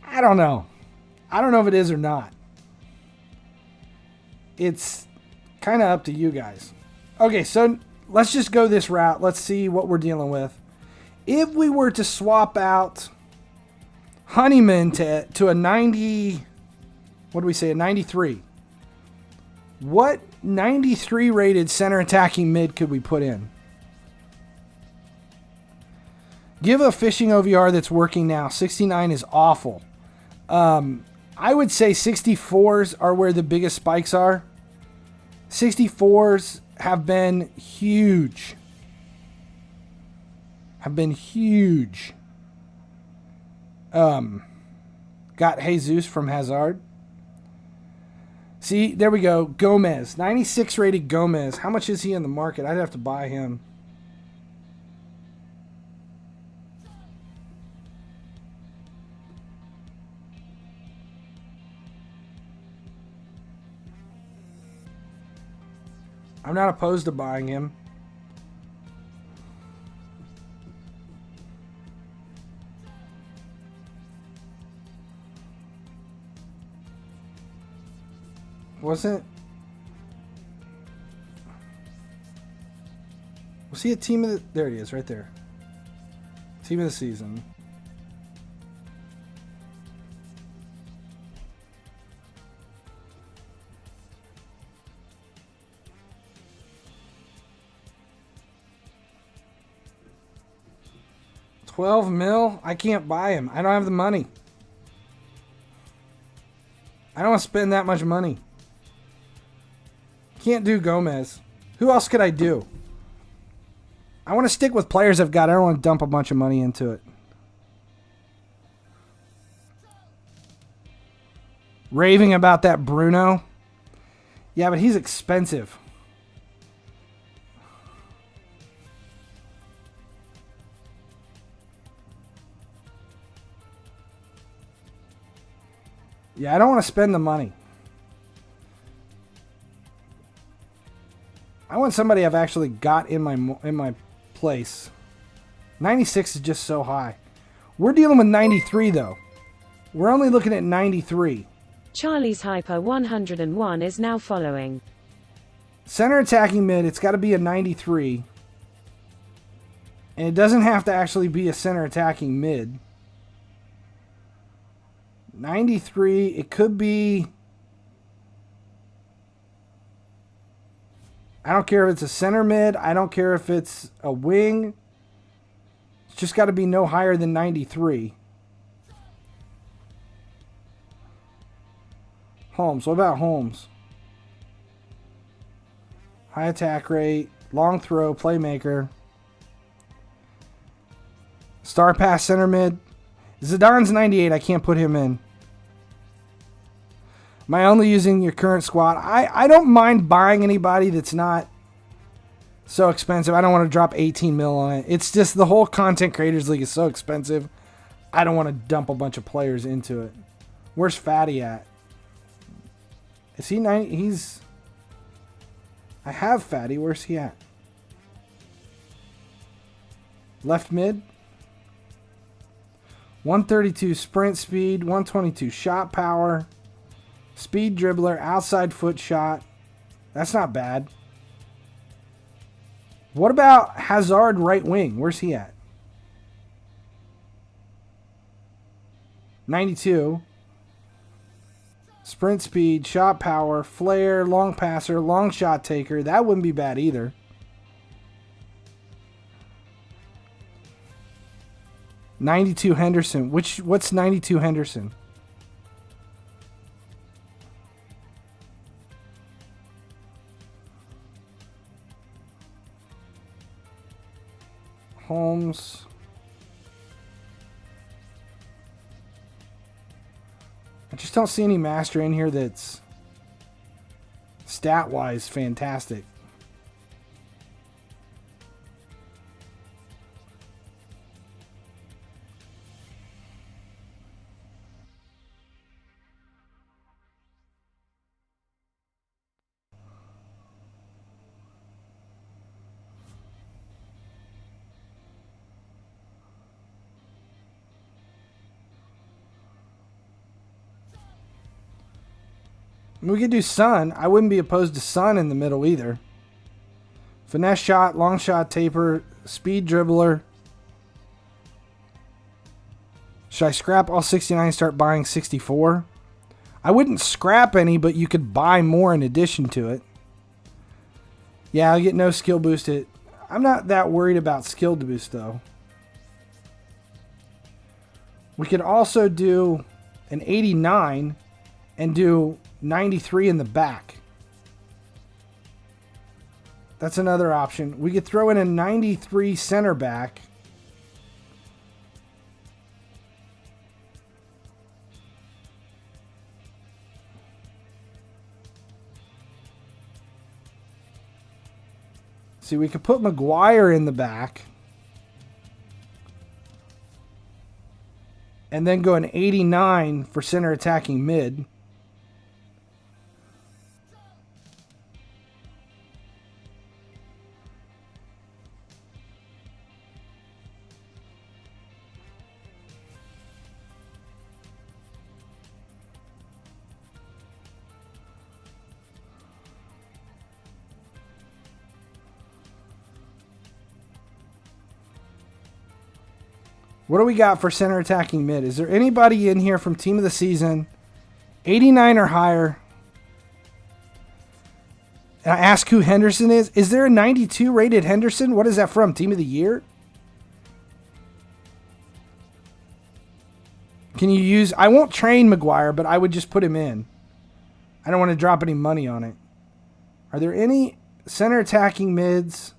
I don't know. I don't know if it is or not. It's kind of up to you guys. Okay, so let's just go this route. Let's see what we're dealing with. If we were to swap out Honeyman to a 90, what do we say, a 93? What 93 rated center attacking mid could we put in? Give a fishing OVR that's working now. 69 is awful. I would say 64s are where the biggest spikes are. 64s have been huge. Got Jesus from Hazard. See, there we go. Gomez. 96 rated Gomez. How much is he in the market? I'd have to buy him. I'm not opposed to buying him. Was he a team of the... There he is, right there. Team of the season. $12 million? I can't buy him. I don't have the money. I don't want to spend that much money. Can't do Gomez. Who else could I do? I want to stick with players I've got. I don't want to dump a bunch of money into it. Raving about that Bruno. Yeah, but he's expensive. Yeah, I don't want to spend the money. I want somebody I've actually got in my place. 96 is just so high. We're dealing with 93 though. We're only looking at 93. Charlie's Hyper 101 is now following. Center attacking mid, it's got to be a 93. And it doesn't have to actually be a center attacking mid. 93, it could be... I don't care if it's a center mid. I don't care if it's a wing. It's just got to be no higher than 93. Holmes. What about Holmes? High attack rate, long throw, playmaker. Star pass center mid. Zidane's 98. I can't put him in. Am I only using your current squad? I don't mind buying anybody that's not so expensive. I don't want to drop 18 mil on it. It's just the whole Content Creators League is so expensive. I don't want to dump a bunch of players into it. Where's Fatty at? Is he 90? He's... I have Fatty. Where's he at? Left mid. 132 sprint speed. 122 shot power. Speed dribbler. Outside foot shot. That's not bad. What about Hazard right wing? Where's he at? 92. Sprint speed, shot power, flare, long passer, long shot taker. That wouldn't be bad either. .92 Henderson. What's 92 Henderson? Holmes. I just don't see any master in here that's stat-wise fantastic. We could do Sun. I wouldn't be opposed to Sun in the middle either. Finesse shot, long shot taper, speed dribbler. Should I scrap all 69 and start buying 64? I wouldn't scrap any, but you could buy more in addition to it. Yeah, I'll get no skill boost. I'm not that worried about skill boost though. We could also do an 89 and do 93 in the back. That's another option. We could throw in a 93 center back. See, we could put Maguire in the back. And then go an 89 for center attacking mid. What do we got for center attacking mid? Is there anybody in here from team of the season? 89 or higher. And I ask who Henderson is. Is there a 92 rated Henderson? What is that from? Team of the year? Can you use... I won't train Maguire, but I would just put him in. I don't want to drop any money on it. Are there any center attacking mids?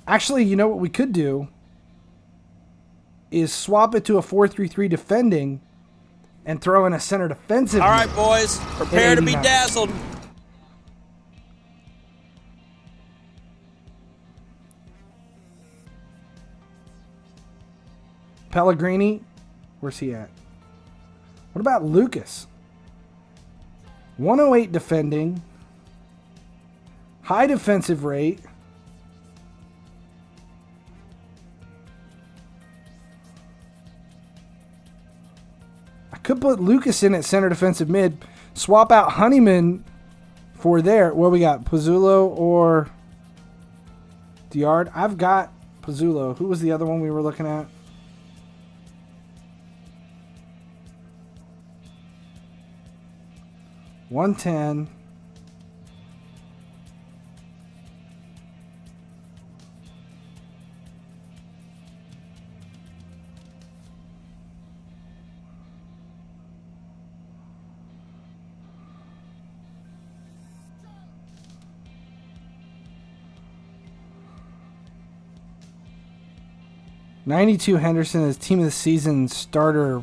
Actually, you know what we could do? Is swap it to a 4-3-3 defending and throw in a center defensive. All right, boys, prepare to be dazzled. Pellegrini, where's he at? What about Lucas? 108 defending, high defensive rate. Could put Lucas in at center defensive mid. Swap out Honeyman for there. What we got? Pizzulo or Diard? I've got Pizzulo. Who was the other one we were looking at? $110. 92 Henderson is team of the season starter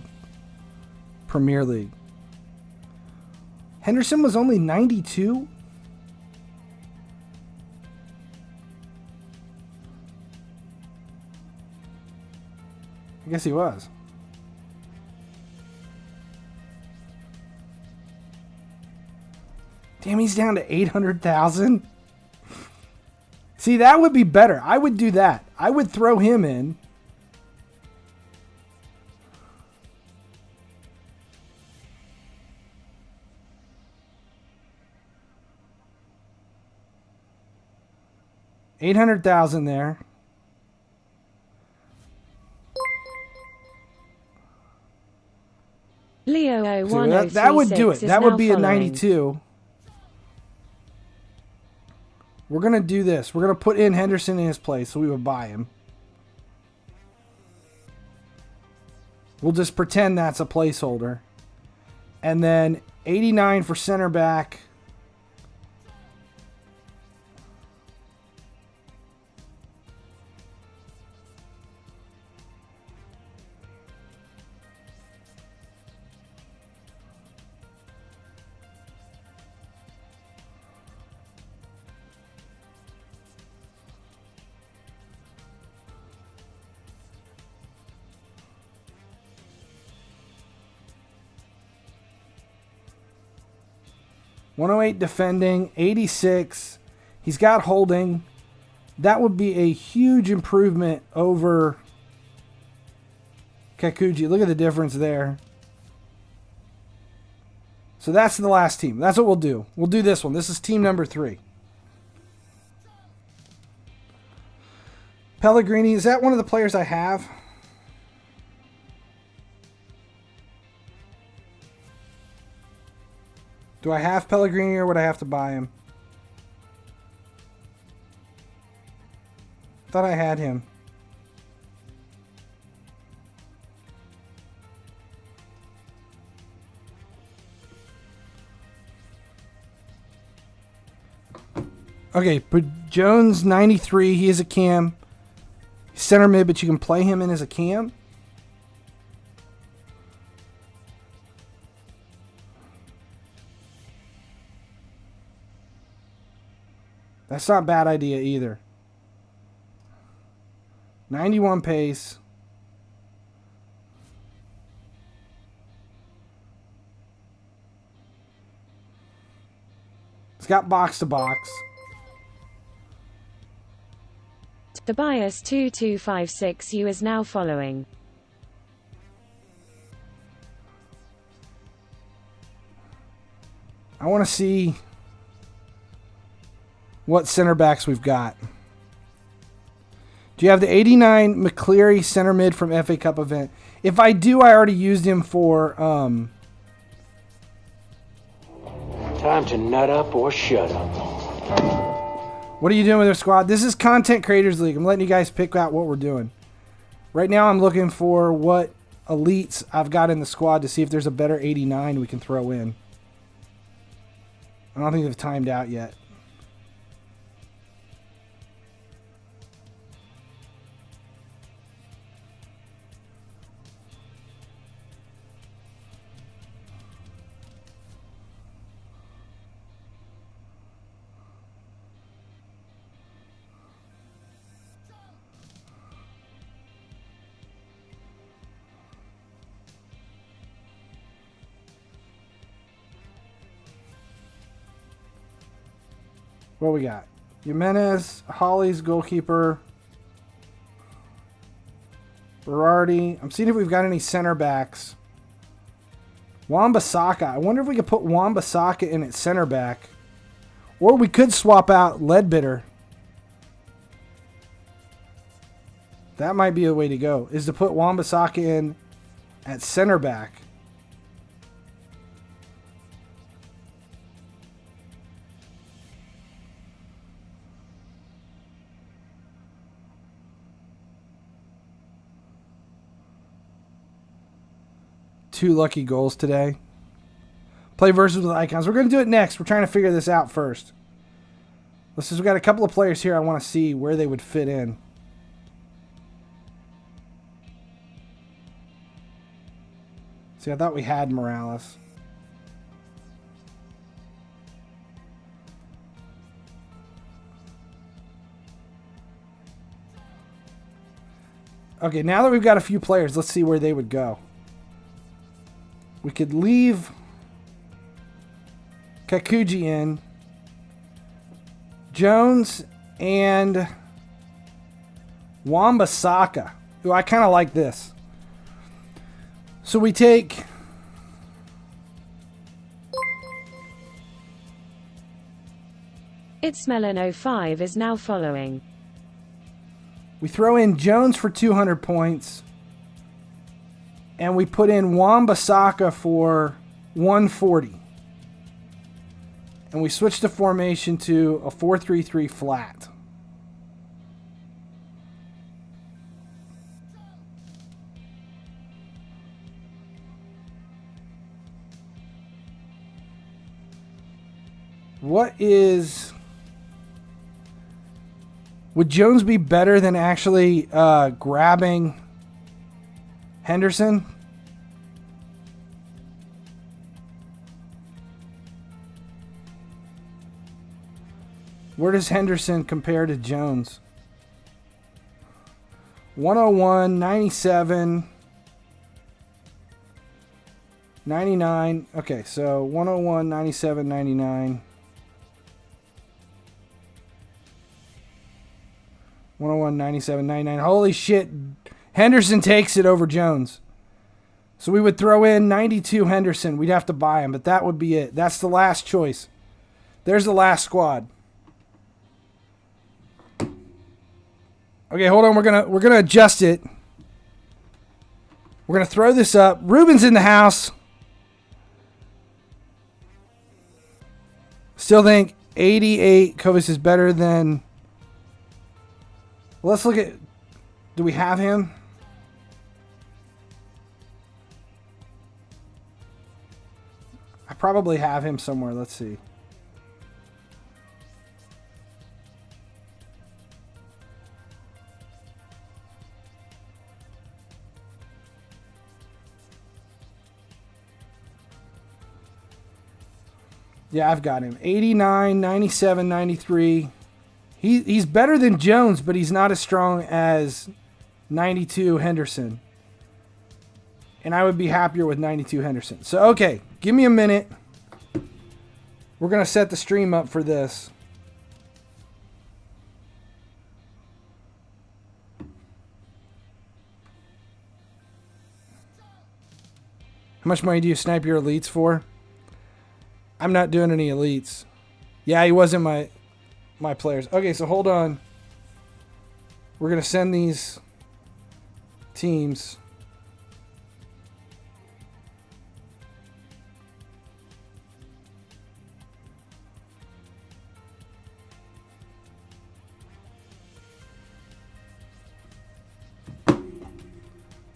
Premier League. Henderson was only 92? I guess he was. Damn, he's down to 800,000. See, that would be better. I would do that. I would throw him in. $800,000 there. Leo See, that would do it. That would be a 92. We're going to do this. We're going to put in Henderson in his place, so we would buy him. We'll just pretend that's a placeholder. And then 89 for center back. .108 defending, 86. He's got holding. That would be a huge improvement over Kikuchi. Look at the difference there. So that's the last team. That's what we'll do. We'll do this one. This is team number 3. Pellegrini, is that one of the players I have? Do I have Pellegrini or would I have to buy him? Thought I had him. Okay, but Jones 93, he is a cam. He's center mid, but you can play him in as a cam. That's not a bad idea either. 91 pace. It's got box to box. Tobias 2256U is now following. I want to see what center backs we've got. Do you have the 89 McCleary center mid from FA Cup event? If I do, I already used him for time to nut up or shut up. What are you doing with your squad? This is Content Creators League. I'm letting you guys pick out what we're doing. Right now I'm looking for what elites I've got in the squad to see if there's a better 89 we can throw in. I don't think they've timed out yet. What we got? Jimenez, Holly's goalkeeper. Berardi. I'm seeing if we've got any center backs. Wan-Bissaka. I wonder if we could put Wan-Bissaka in at center back. Or we could swap out Ledbetter. That might be a way to go, is to put Wan-Bissaka in at center back. Two lucky goals today. Play versus with icons. We're going to do it next. We're trying to figure this out first. We've got a couple of players here I want to see where they would fit in. See, I thought we had Morales. Okay, now that we've got a few players, let's see where they would go. We could leave Kakuji in. Jones and Wan-Bissaka, who I kind of like this. So we take It's Melon05 is now following. we throw in Jones for 200 points. And we put in Wan-Bissaka for 140. And we switch the formation to a 4-3-3 flat. Would Jones be better than actually grabbing Henderson? Where does Henderson compare to Jones? 101, 97, 99. Okay, so 101, 97, 99. 101, 97, 99. Holy shit. Henderson takes it over Jones. So we would throw in 92 Henderson. We'd have to buy him, but that would be it. That's the last choice. There's the last squad. Okay, hold on. We're gonna adjust it. We're gonna throw this up. Ruben's in the house. Still think 88 Kovac is better than. Let's look at. Do we have him? I probably have him somewhere. Let's see. Yeah, I've got him. 89, 97, 93. He's better than Jones, but he's not as strong as 92 Henderson. And I would be happier with 92 Henderson. So, okay, give me a minute. We're going to set the stream up for this. How much money do you snipe your elites for? I'm not doing any elites. Yeah, he wasn't my players. Okay, so hold on. We're going to send these teams.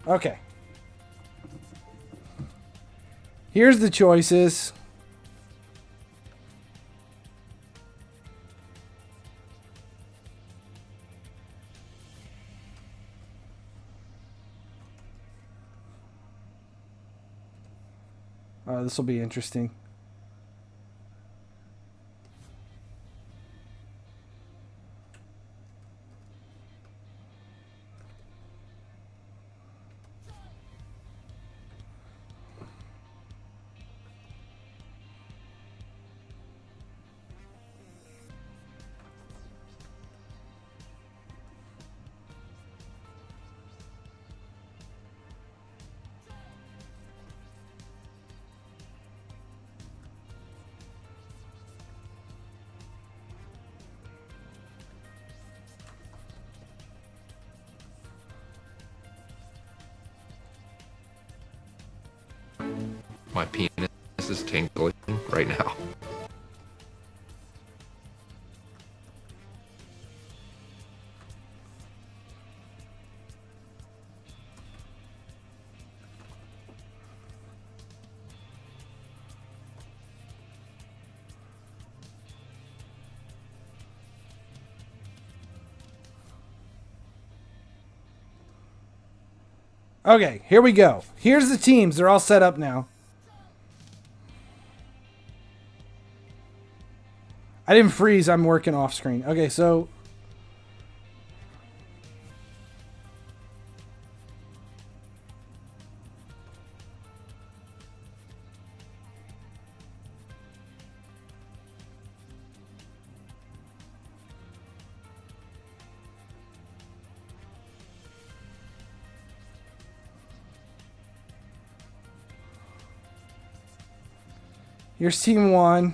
Okay. Here's the choices. This will be interesting. My penis is tingling right now. Okay, here we go. Here's the teams. They're all set up now. I didn't freeze. I'm working off screen. Okay, so here's team 1.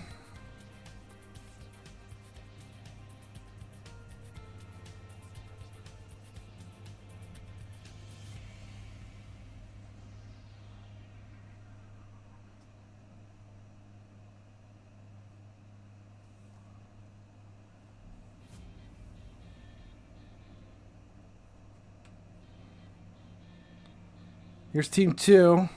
Here's team 2.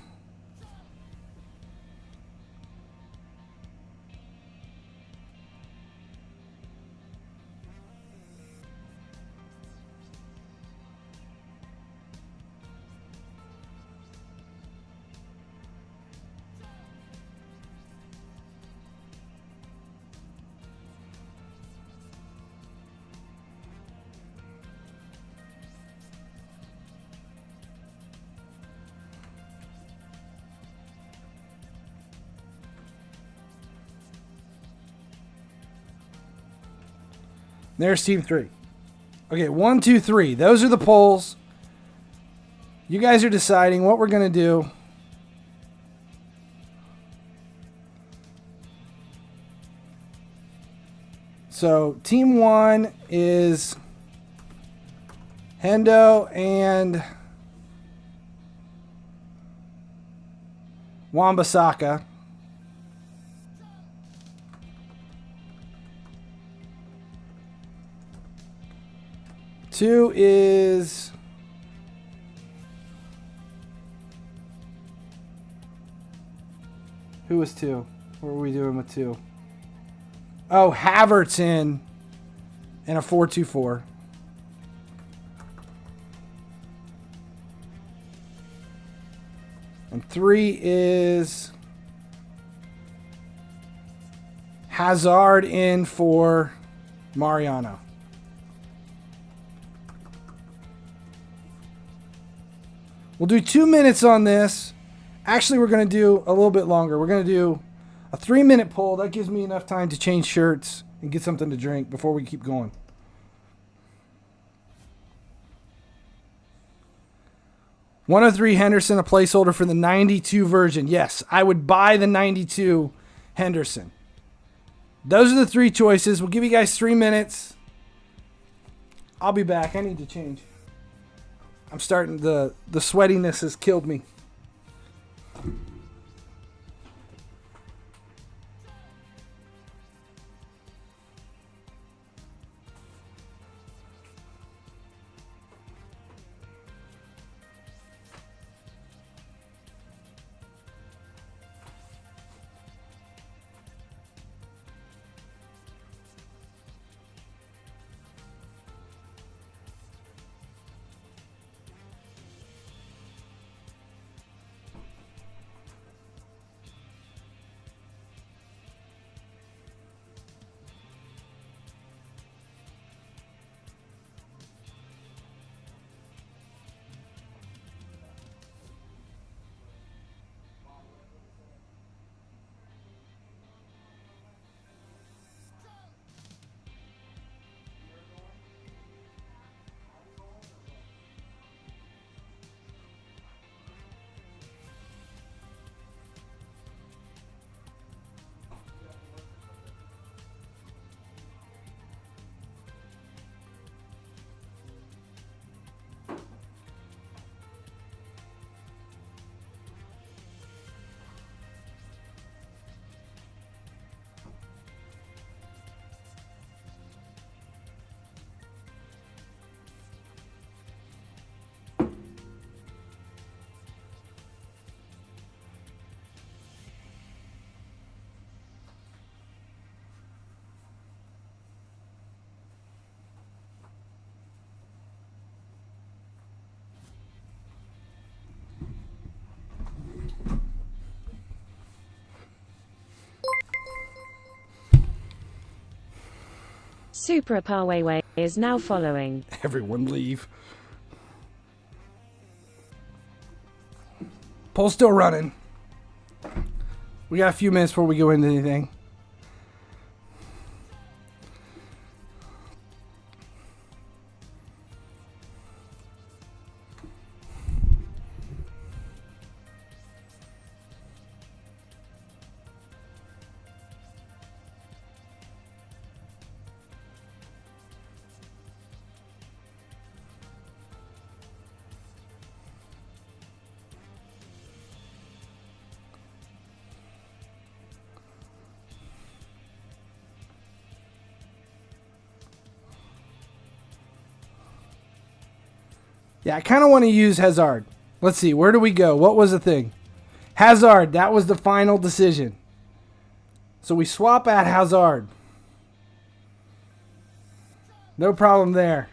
There's team 3. Okay, 1, 2, 3. Those are the polls. You guys are deciding what we're going to do. So, team 1 is Hendo and Wambasaka. Two is who was 2? What were we doing with 2? Oh, Havertz in a 4-2-4. And 3 is Hazard in for Mariano. We'll do 2 minutes on this. Actually, we're going to do a little bit longer. We're going to do a 3-minute poll. That gives me enough time to change shirts and get something to drink before we keep going. $103 Henderson, a placeholder for the 92 version. Yes, I would buy the 92 Henderson. Those are the 3 choices. We'll give you guys 3 minutes. I'll be back. I need to change. I'm starting, the sweatiness has killed me. Supra Parway is now following. Everyone leave. Poll's still running. We got a few minutes before we go into anything. Yeah, I kind of want to use Hazard. Let's see, where do we go? What was the thing? Hazard, that was the final decision. So we swap at Hazard. No problem there.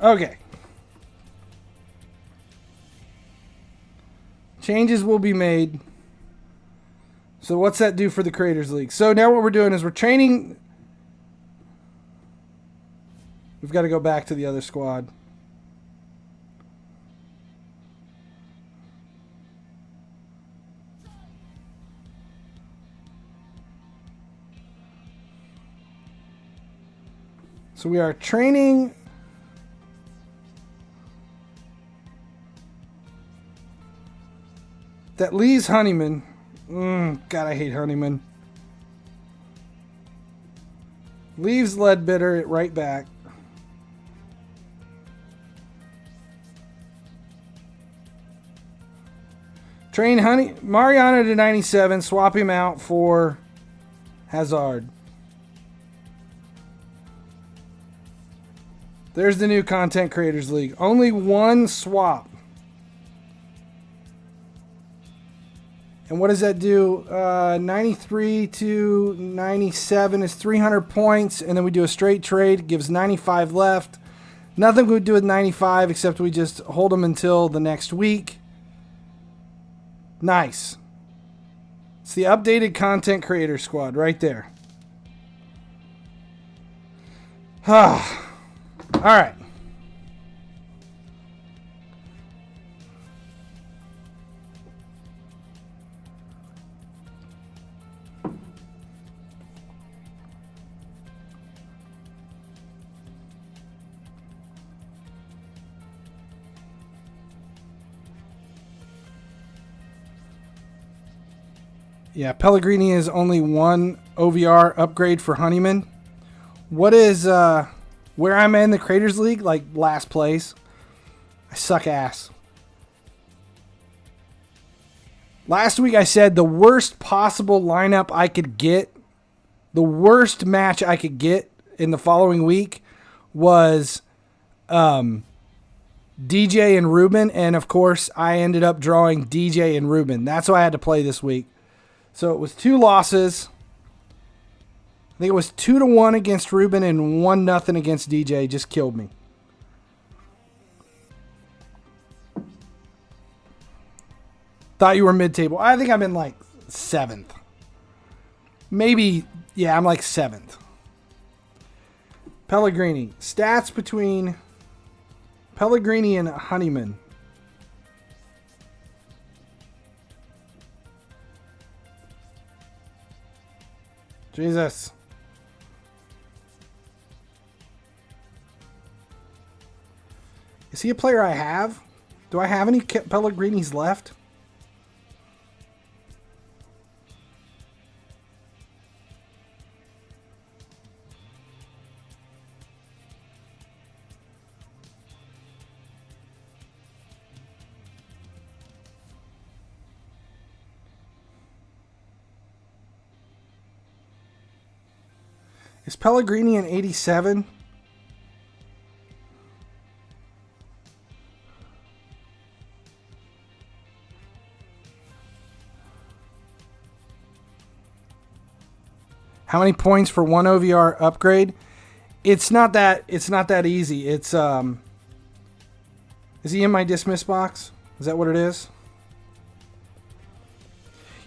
Okay. Changes will be made. So what's that do for the Creators League? So now what we're doing is we're training. We've got to go back to the other squad. So we are training. That leaves Honeyman. God, I hate Honeyman. Leaves Leadbitter at right back. Train Mariano to 97. Swap him out for Hazard. There's the new Content Creators League. Only one swap. And what does that do? 93 to 97 is 300 points. And then we do a straight trade. Gives 95 left. Nothing we would do with 95 except we just hold them until the next week. Nice. It's the updated Content Creator Squad right there. All right. Yeah, Pellegrini is only one OVR upgrade for Honeyman. What is where I'm in the Creators League? Like last place. I suck ass. Last week I said the worst possible lineup I could get, the worst match I could get in the following week was DJ and Ruben, and of course I ended up drawing DJ and Ruben. That's what I had to play this week. So it was 2 losses. I think it was 2-1 against Ruben and 1-0 against DJ. Just killed me. Thought you were mid-table. I think I'm in like 7th. Maybe, yeah, I'm like 7th. Pellegrini. Stats between Pellegrini and Honeyman. Jesus. Is he a player I have? Do I have any Pellegrinis left? Is Pellegrini an 87? How many points for one OVR upgrade? It's not that easy. It's is he in my dismiss box? Is that what it is?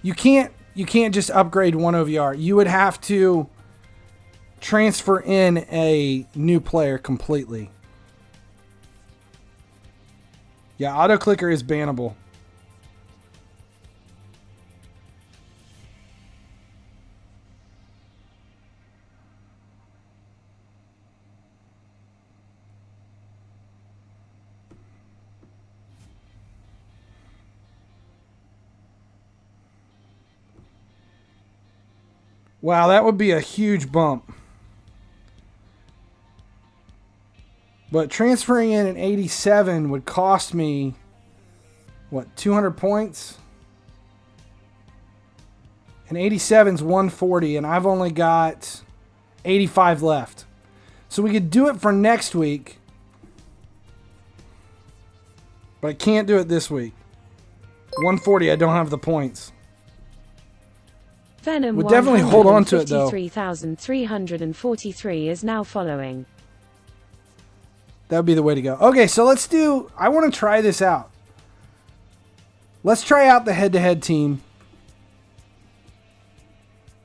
You can't just upgrade one OVR. You would have to transfer in a new player completely. Yeah, auto clicker is bannable. Wow, that would be a huge bump. But transferring in an 87 would cost me, what, 200 points? An 87's 140, and I've only got 85 left. So we could do it for next week, but I can't do it this week. 140, I don't have the points. Venom we'll definitely hold on to it, though. 53,343 is now following. That would be the way to go. Okay, so let's do... I want to try this out. Let's try out the head-to-head team.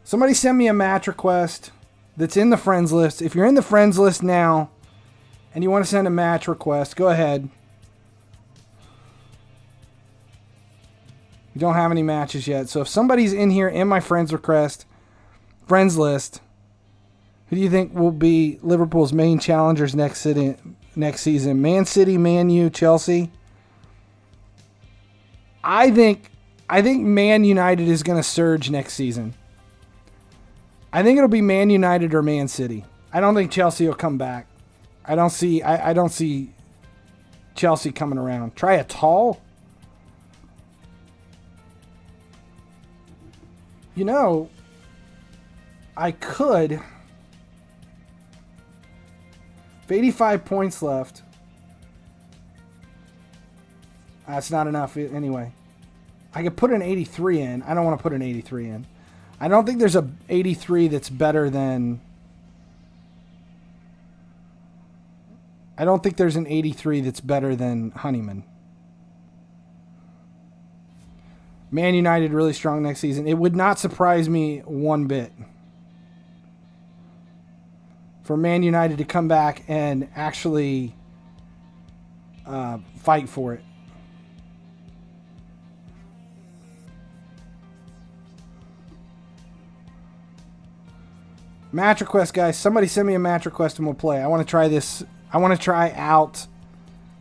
Somebody send me a match request that's in the friends list. If you're in the friends list now and you want to send a match request, go ahead. We don't have any matches yet. So if somebody's in here in my friends list, who do you think will be Liverpool's main challengers next season? Man City, Man U, Chelsea? I think Man United is going to surge next season. I think it'll be Man United or Man City. I don't think Chelsea will come back. I don't see Chelsea coming around. Try a tall. You know, I could. If 85 points left. That's not enough anyway. I could put an 83 in. I don't want to put an 83 in. I don't think there's a 83 that's better than... I don't think there's an 83 that's better than Honeyman. Man United really strong next season. It would not surprise me one bit for Man United to come back and actually fight for it. Match request, guys. Somebody send me a match request and we'll play. I want to try this. I want to try out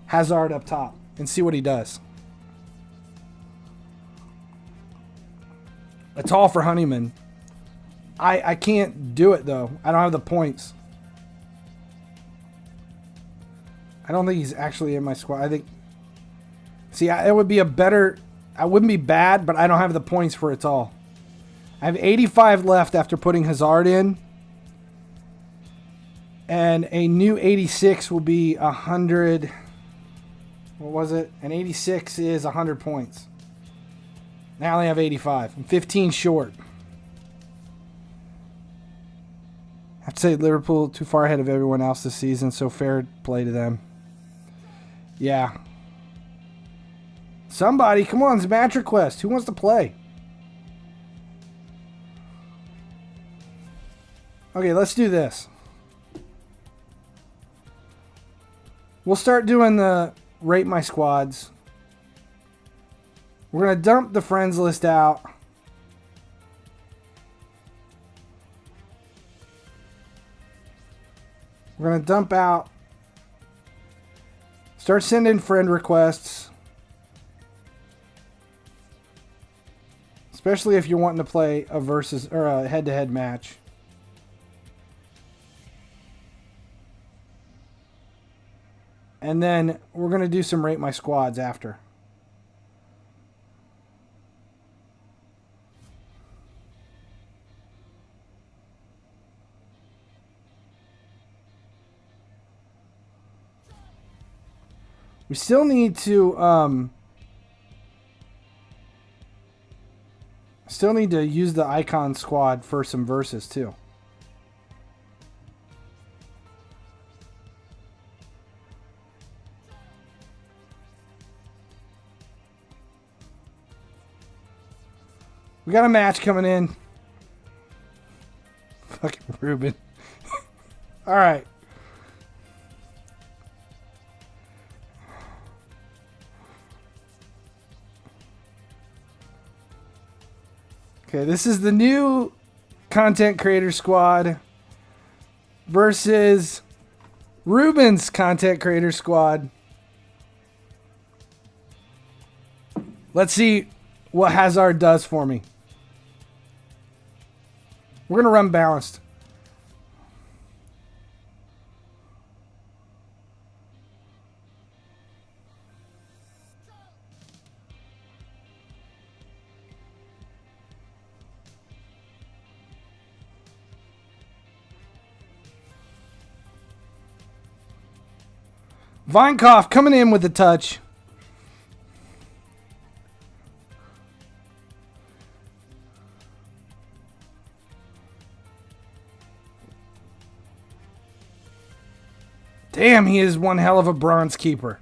Hazard up top and see what he does. It's all for Honeyman. I can't do it, though. I don't have the points. I don't think he's actually in my squad. I think... See, it would be a better... I wouldn't be bad, but I don't have the points for it all. I have 85 left after putting Hazard in. And a new 86 will be 100... What was it? An 86 is 100 points. Now I only have 85. I'm 15 short. I have to say Liverpool too far ahead of everyone else this season, so fair play to them. Yeah. Somebody, come on, it's a match request. Who wants to play? Okay, let's do this. We'll start doing the rate my squads. We're going to dump the friends list out. We're going to dump out. Start sending friend requests. Especially if you're wanting to play a versus or a head-to-head match. And then we're going to do some rate my squads after. We still need to use the icon squad for some verses too. We got a match coming in. Fucking Ruben. All right. Okay, this is the new content creator squad versus Ruben's content creator squad. Let's see what Hazard does for me. We're going to run balanced. Vinekoff coming in with the touch. Damn, he is one hell of a bronze keeper.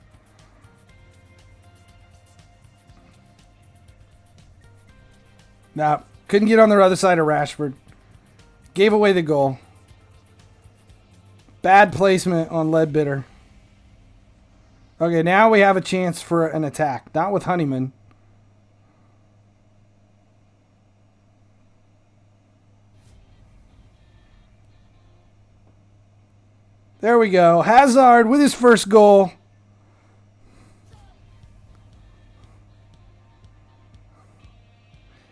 Nah, couldn't get on the other side of Rashford. Gave away the goal. Bad placement on Leadbitter. Okay, now we have a chance for an attack. Not with Honeyman. There we go. Hazard with his first goal.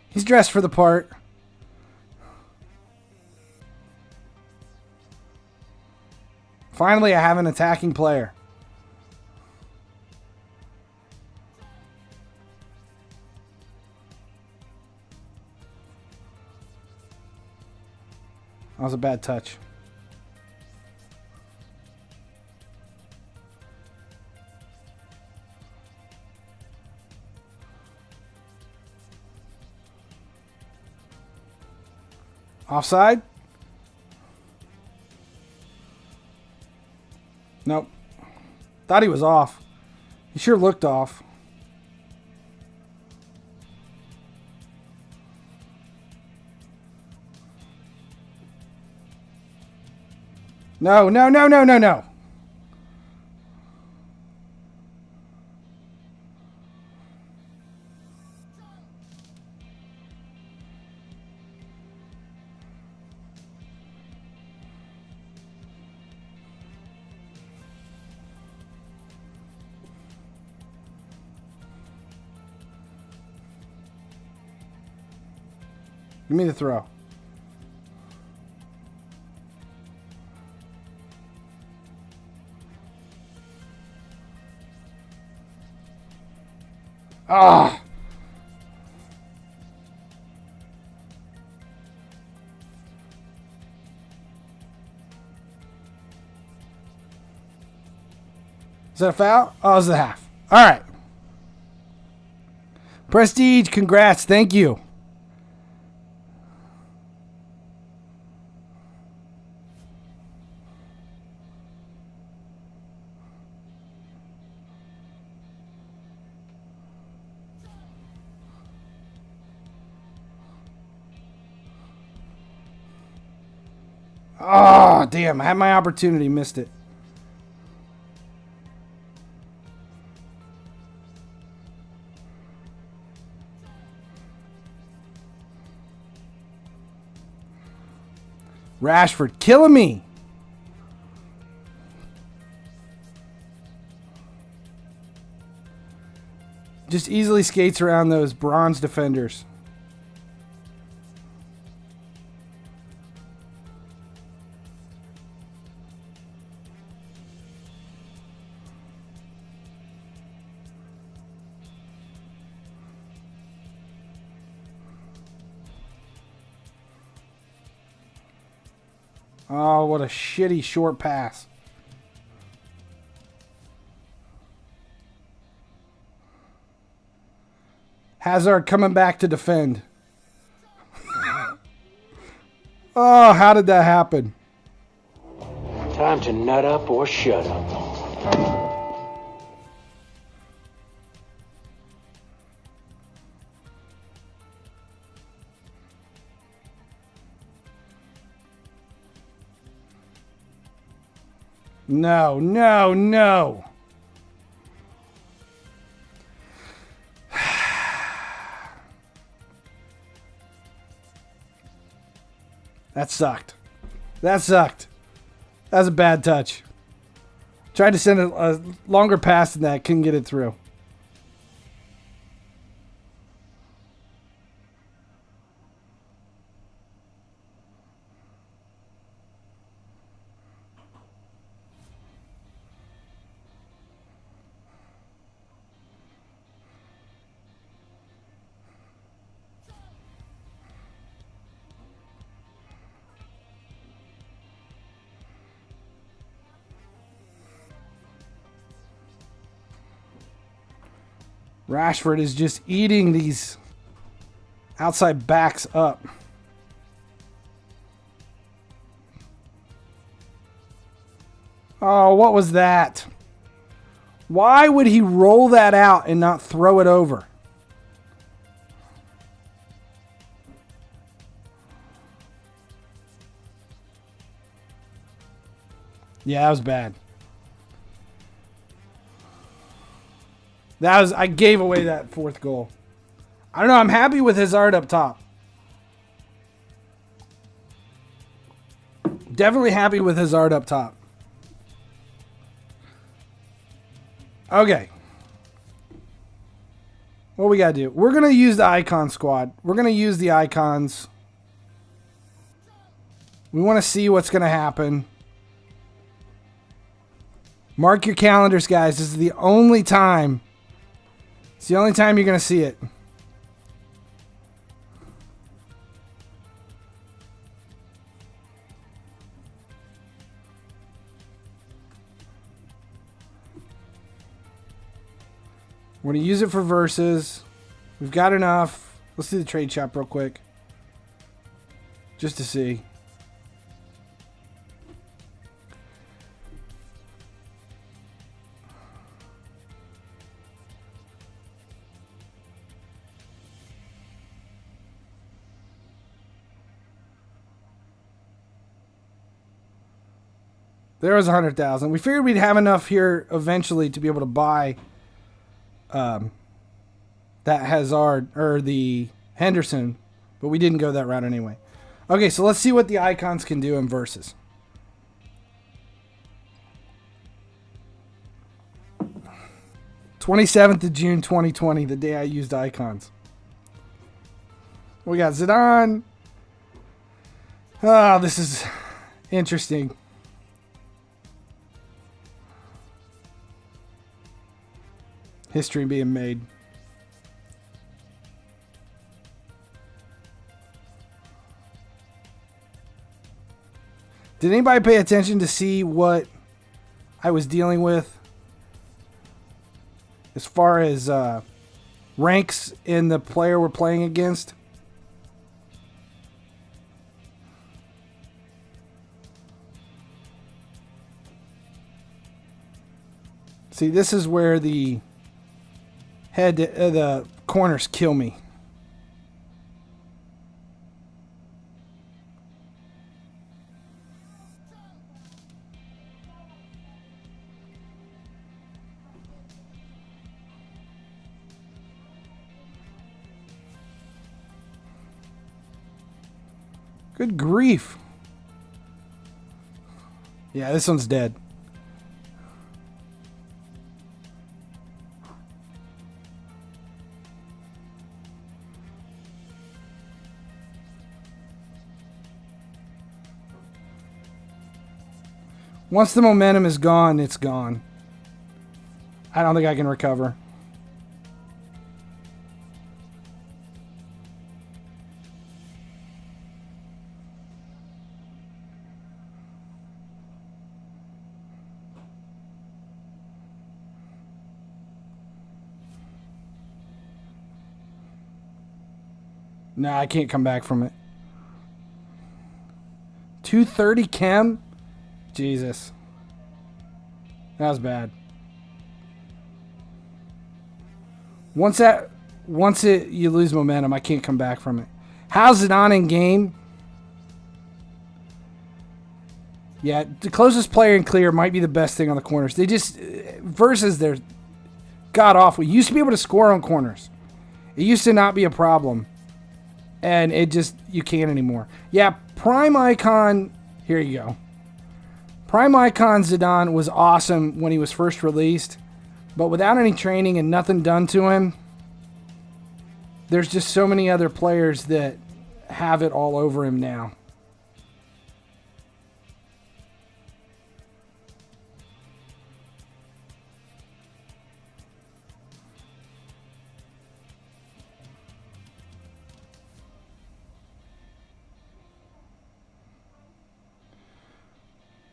He's dressed for the part. Finally, I have an attacking player. That was a bad touch. Offside? Nope. Thought he was off. He sure looked off. No, no, no, no, no, no. Give me the throw. Ah. Is that a foul? Oh, it's a half. All right. Prestige, congrats. Thank you. Oh, damn. I had my opportunity. Missed it. Rashford killing me. Just easily skates around those bronze defenders. Oh, what a shitty short pass. Hazard coming back to defend. Oh, how did that happen? Time to nut up or shut up. No, no, no. That sucked. That sucked. That was a bad touch. Tried to send a longer pass than that. Couldn't get it through. Rashford is just eating these outside backs up. Oh, what was that? Why would he roll that out and not throw it over? Yeah, that was bad. I gave away that fourth goal. I don't know. I'm happy with Hazard up top. Definitely happy with Hazard up top. Okay. What we got to do? We're going to use the icon squad. We're going to use the icons. We want to see what's going to happen. Mark your calendars, guys. This is the only time. It's the only time you're going to see it. We're going to use it for verses. We've got enough. Let's do the trade shop real quick. Just to see. There was 100,000. We figured we'd have enough here eventually to be able to buy that Hazard or the Henderson, but we didn't go that route anyway. Okay, so let's see what the icons can do in versus. (27th of June 2020), the day I used icons. We got Zidane. Oh, this is interesting. History being made. Did anybody pay attention to see what I was dealing with as far as ranks in the player we're playing against? See, this is where the the corners kill me. Good grief. Yeah, this one's dead. Once the momentum is gone, it's gone. I don't think I can recover. No, I can't come back from it. 230 chem? Jesus. That was bad. Once you lose momentum, I can't come back from it. How's it on in game? Yeah, the closest player in clear might be the best thing on the corners. They just, versus they're god awful. You used to be able to score on corners. It used to not be a problem. And it just, you can't anymore. Yeah, Prime Icon, here you go. Prime Icon Zidane was awesome when he was first released. But without any training and nothing done to him, there's just so many other players that have it all over him now.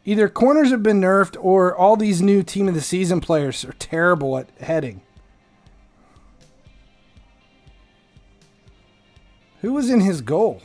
Either corners have been nerfed or all these new team of the season players are terrible at heading. Who was in his goal?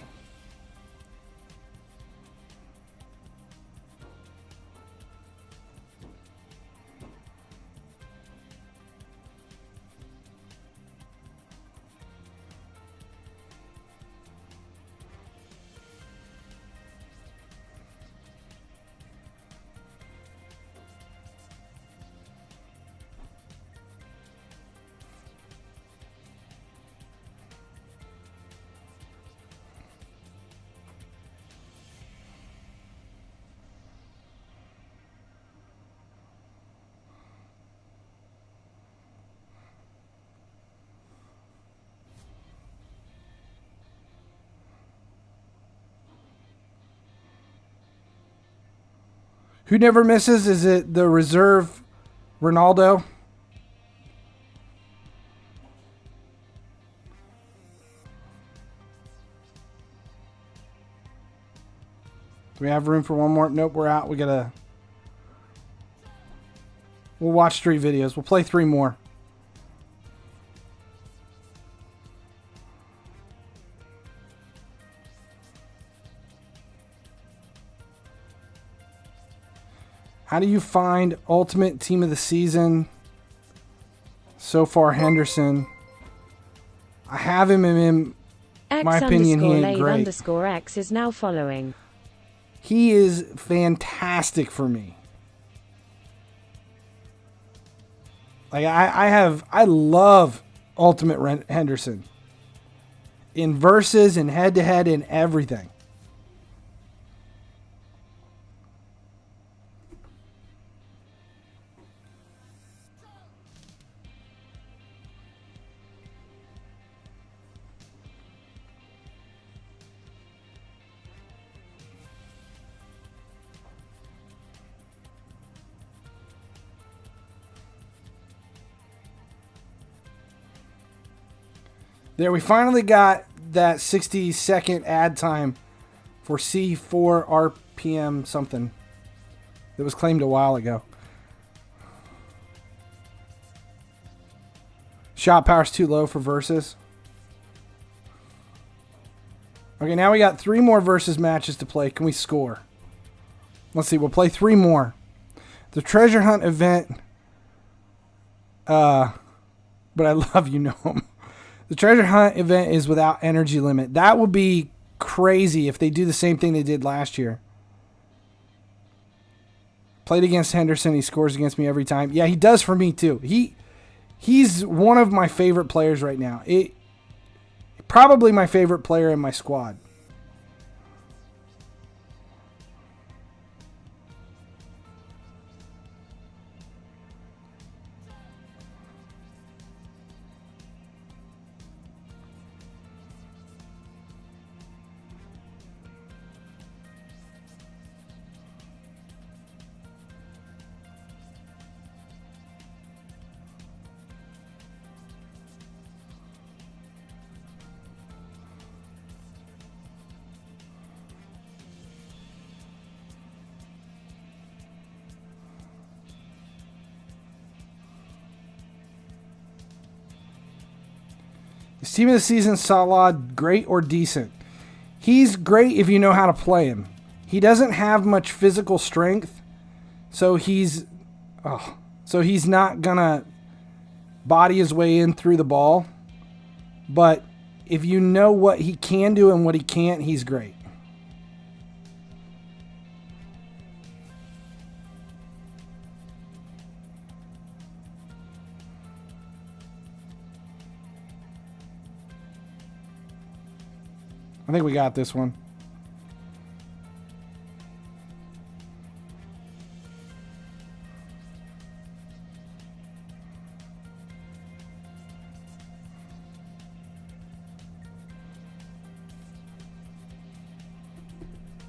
Who never misses? Is it the reserve Ronaldo? Do we have room for one more? Nope, we're out. We'll watch 3 videos. We'll play 3 more. How do you find ultimate team of the season? So far, Henderson. I have him in my opinion, he ain't great. X is now following. He is fantastic for me. Like I love Ultimate Henderson. In versus and head-to-head and everything. There, we finally got that 60-second ad time for C4 RPM something that was claimed a while ago. Shot power's too low for versus. Okay, now we got 3 more versus matches to play. Can we score? Let's see, we'll play 3 more. The treasure hunt event, but I love you, Gnome. The treasure hunt event is without energy limit. That would be crazy if they do the same thing they did last year. Played against Henderson. He scores against me every time. Yeah, he does for me too. He's one of my favorite players right now. Probably my favorite player in my squad. His team of the season, Salah, great or decent. He's great if you know how to play him. He doesn't have much physical strength, so he's not gonna body his way in through the ball. But if you know what he can do and what he can't, he's great. I think we got this one.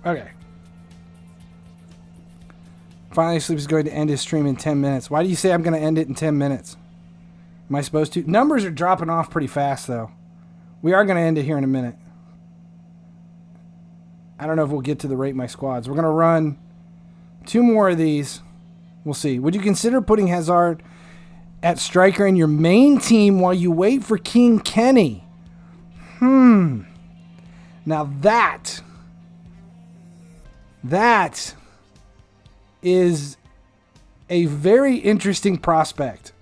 Okay. Finally Sleep is going to end his stream in 10 minutes. Why do you say I'm going to end it in 10 minutes? Am I supposed to? Numbers are dropping off pretty fast, though. We are going to end it here in a minute. I don't know if we'll get to the rate my squads. We're going to run 2 more of these. We'll see. Would you consider putting Hazard at striker in your main team while you wait for King Kenny? Now that is a very interesting prospect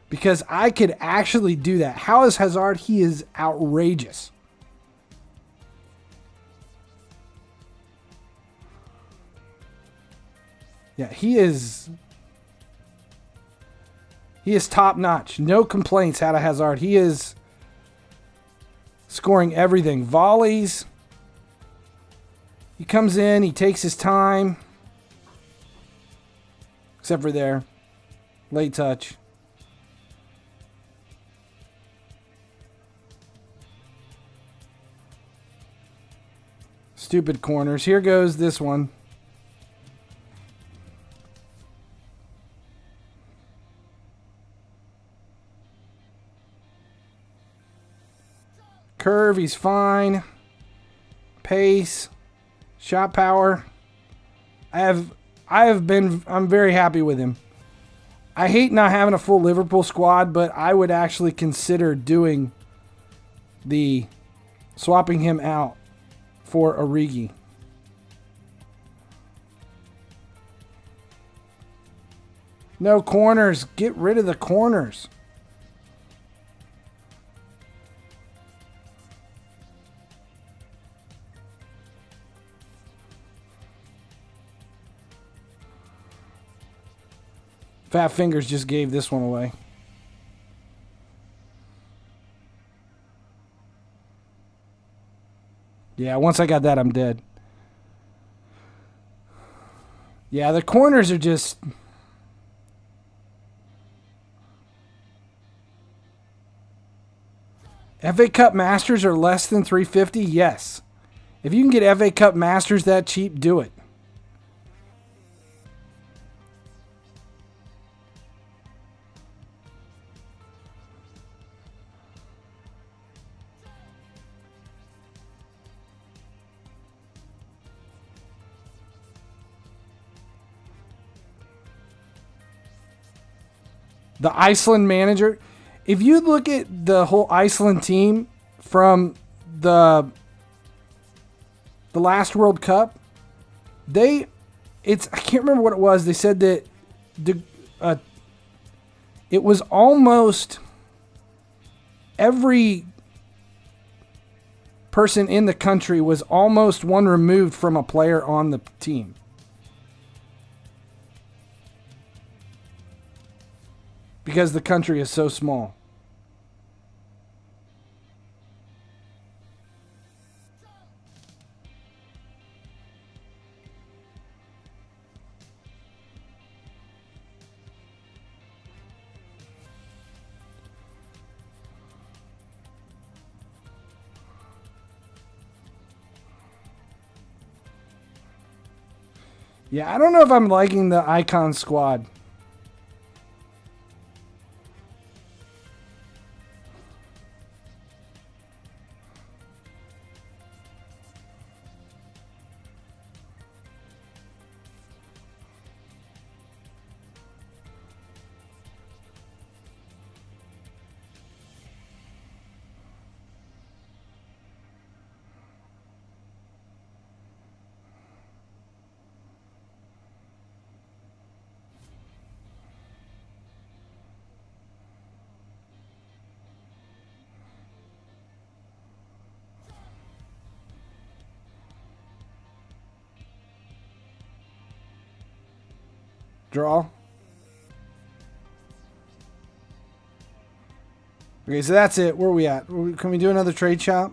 because I could actually do that. How is Hazard? He is outrageous. Yeah, he is top notch. No complaints out of Hazard. He is scoring everything. Volleys. He comes in, he takes his time. Except for there. Late touch. Stupid corners. Here goes this one. Curve, he's fine. Pace, shot power. I'm very happy with him. I hate not having a full Liverpool squad, but I would actually consider doing swapping him out for Origi. No corners. Get rid of the corners. Fat Fingers just gave this one away. Yeah, once I got that, I'm dead. Yeah, the corners are just... FA Cup Masters are less than $350? Yes. If you can get FA Cup Masters that cheap, do it. The Iceland manager. If you look at the whole Iceland team from the last World Cup, I can't remember what it was. They said that it was almost every person in the country was almost one removed from a player on the team. Because the country is so small. Yeah, I don't know if I'm liking the icon squad. Draw. Okay, so that's it. Where are we at? Can we do another trade shop?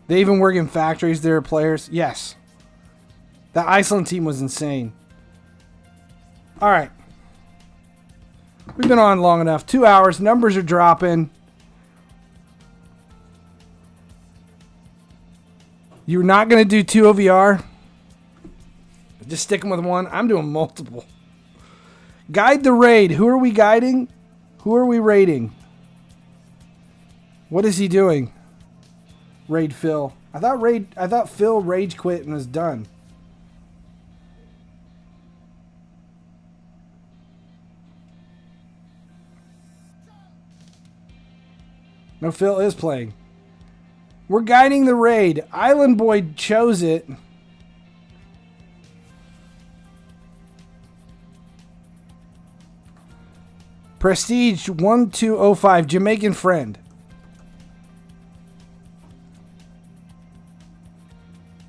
They even work in factories. There are players. Yes. The Iceland team was insane. All right. We've been on long enough. 2 hours. Numbers are dropping. You're not going to do 2 OVR? Just sticking with 1? I'm doing multiple. Guide the raid. Who are we guiding? Who are we raiding? What is he doing? Raid Phil. I thought Phil rage quit and was done. No, Phil is playing. We're guiding the raid. Island Boy chose it. Prestige 1205, Jamaican friend.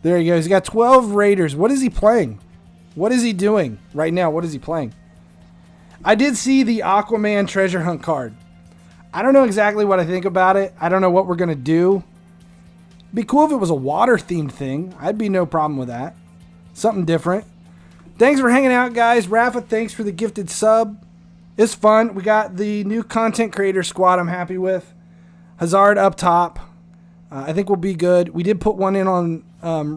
There he goes. He's got 12 raiders. What is he playing? What is he doing right now? What is he playing? I did see the Aquaman treasure hunt card. I don't know exactly what I think about it. I don't know what we're going to do. It'd be cool if it was a water-themed thing. I'd be no problem with that. Something different. Thanks for hanging out, guys. Rafa, thanks for the gifted sub. It's fun. We got the new content creator squad I'm happy with. Hazard up top. I think we'll be good. We did put one in on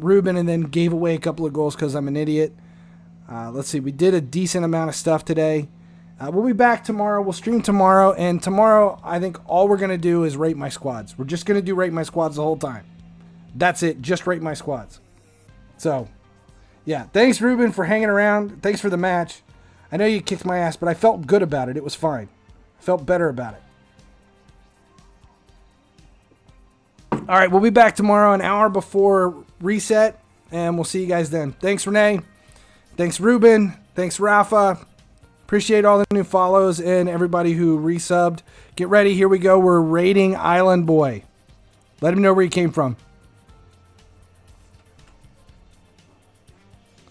Ruben and then gave away a couple of goals because I'm an idiot. Let's see. We did a decent amount of stuff today. We'll be back tomorrow. We'll stream tomorrow. And tomorrow, I think all we're going to do is rate my squads. We're just going to do rate my squads the whole time. That's it. Just rate my squads. So, yeah. Thanks, Ruben, for hanging around. Thanks for the match. I know you kicked my ass, but I felt good about it. It was fine. I felt better about it. All right, we'll be back tomorrow an hour before reset, and we'll see you guys then. Thanks, Renee. Thanks, Ruben. Thanks, Rafa. Appreciate all the new follows and everybody who resubbed. Get ready. Here we go. We're raiding Island Boy. Let him know where he came from.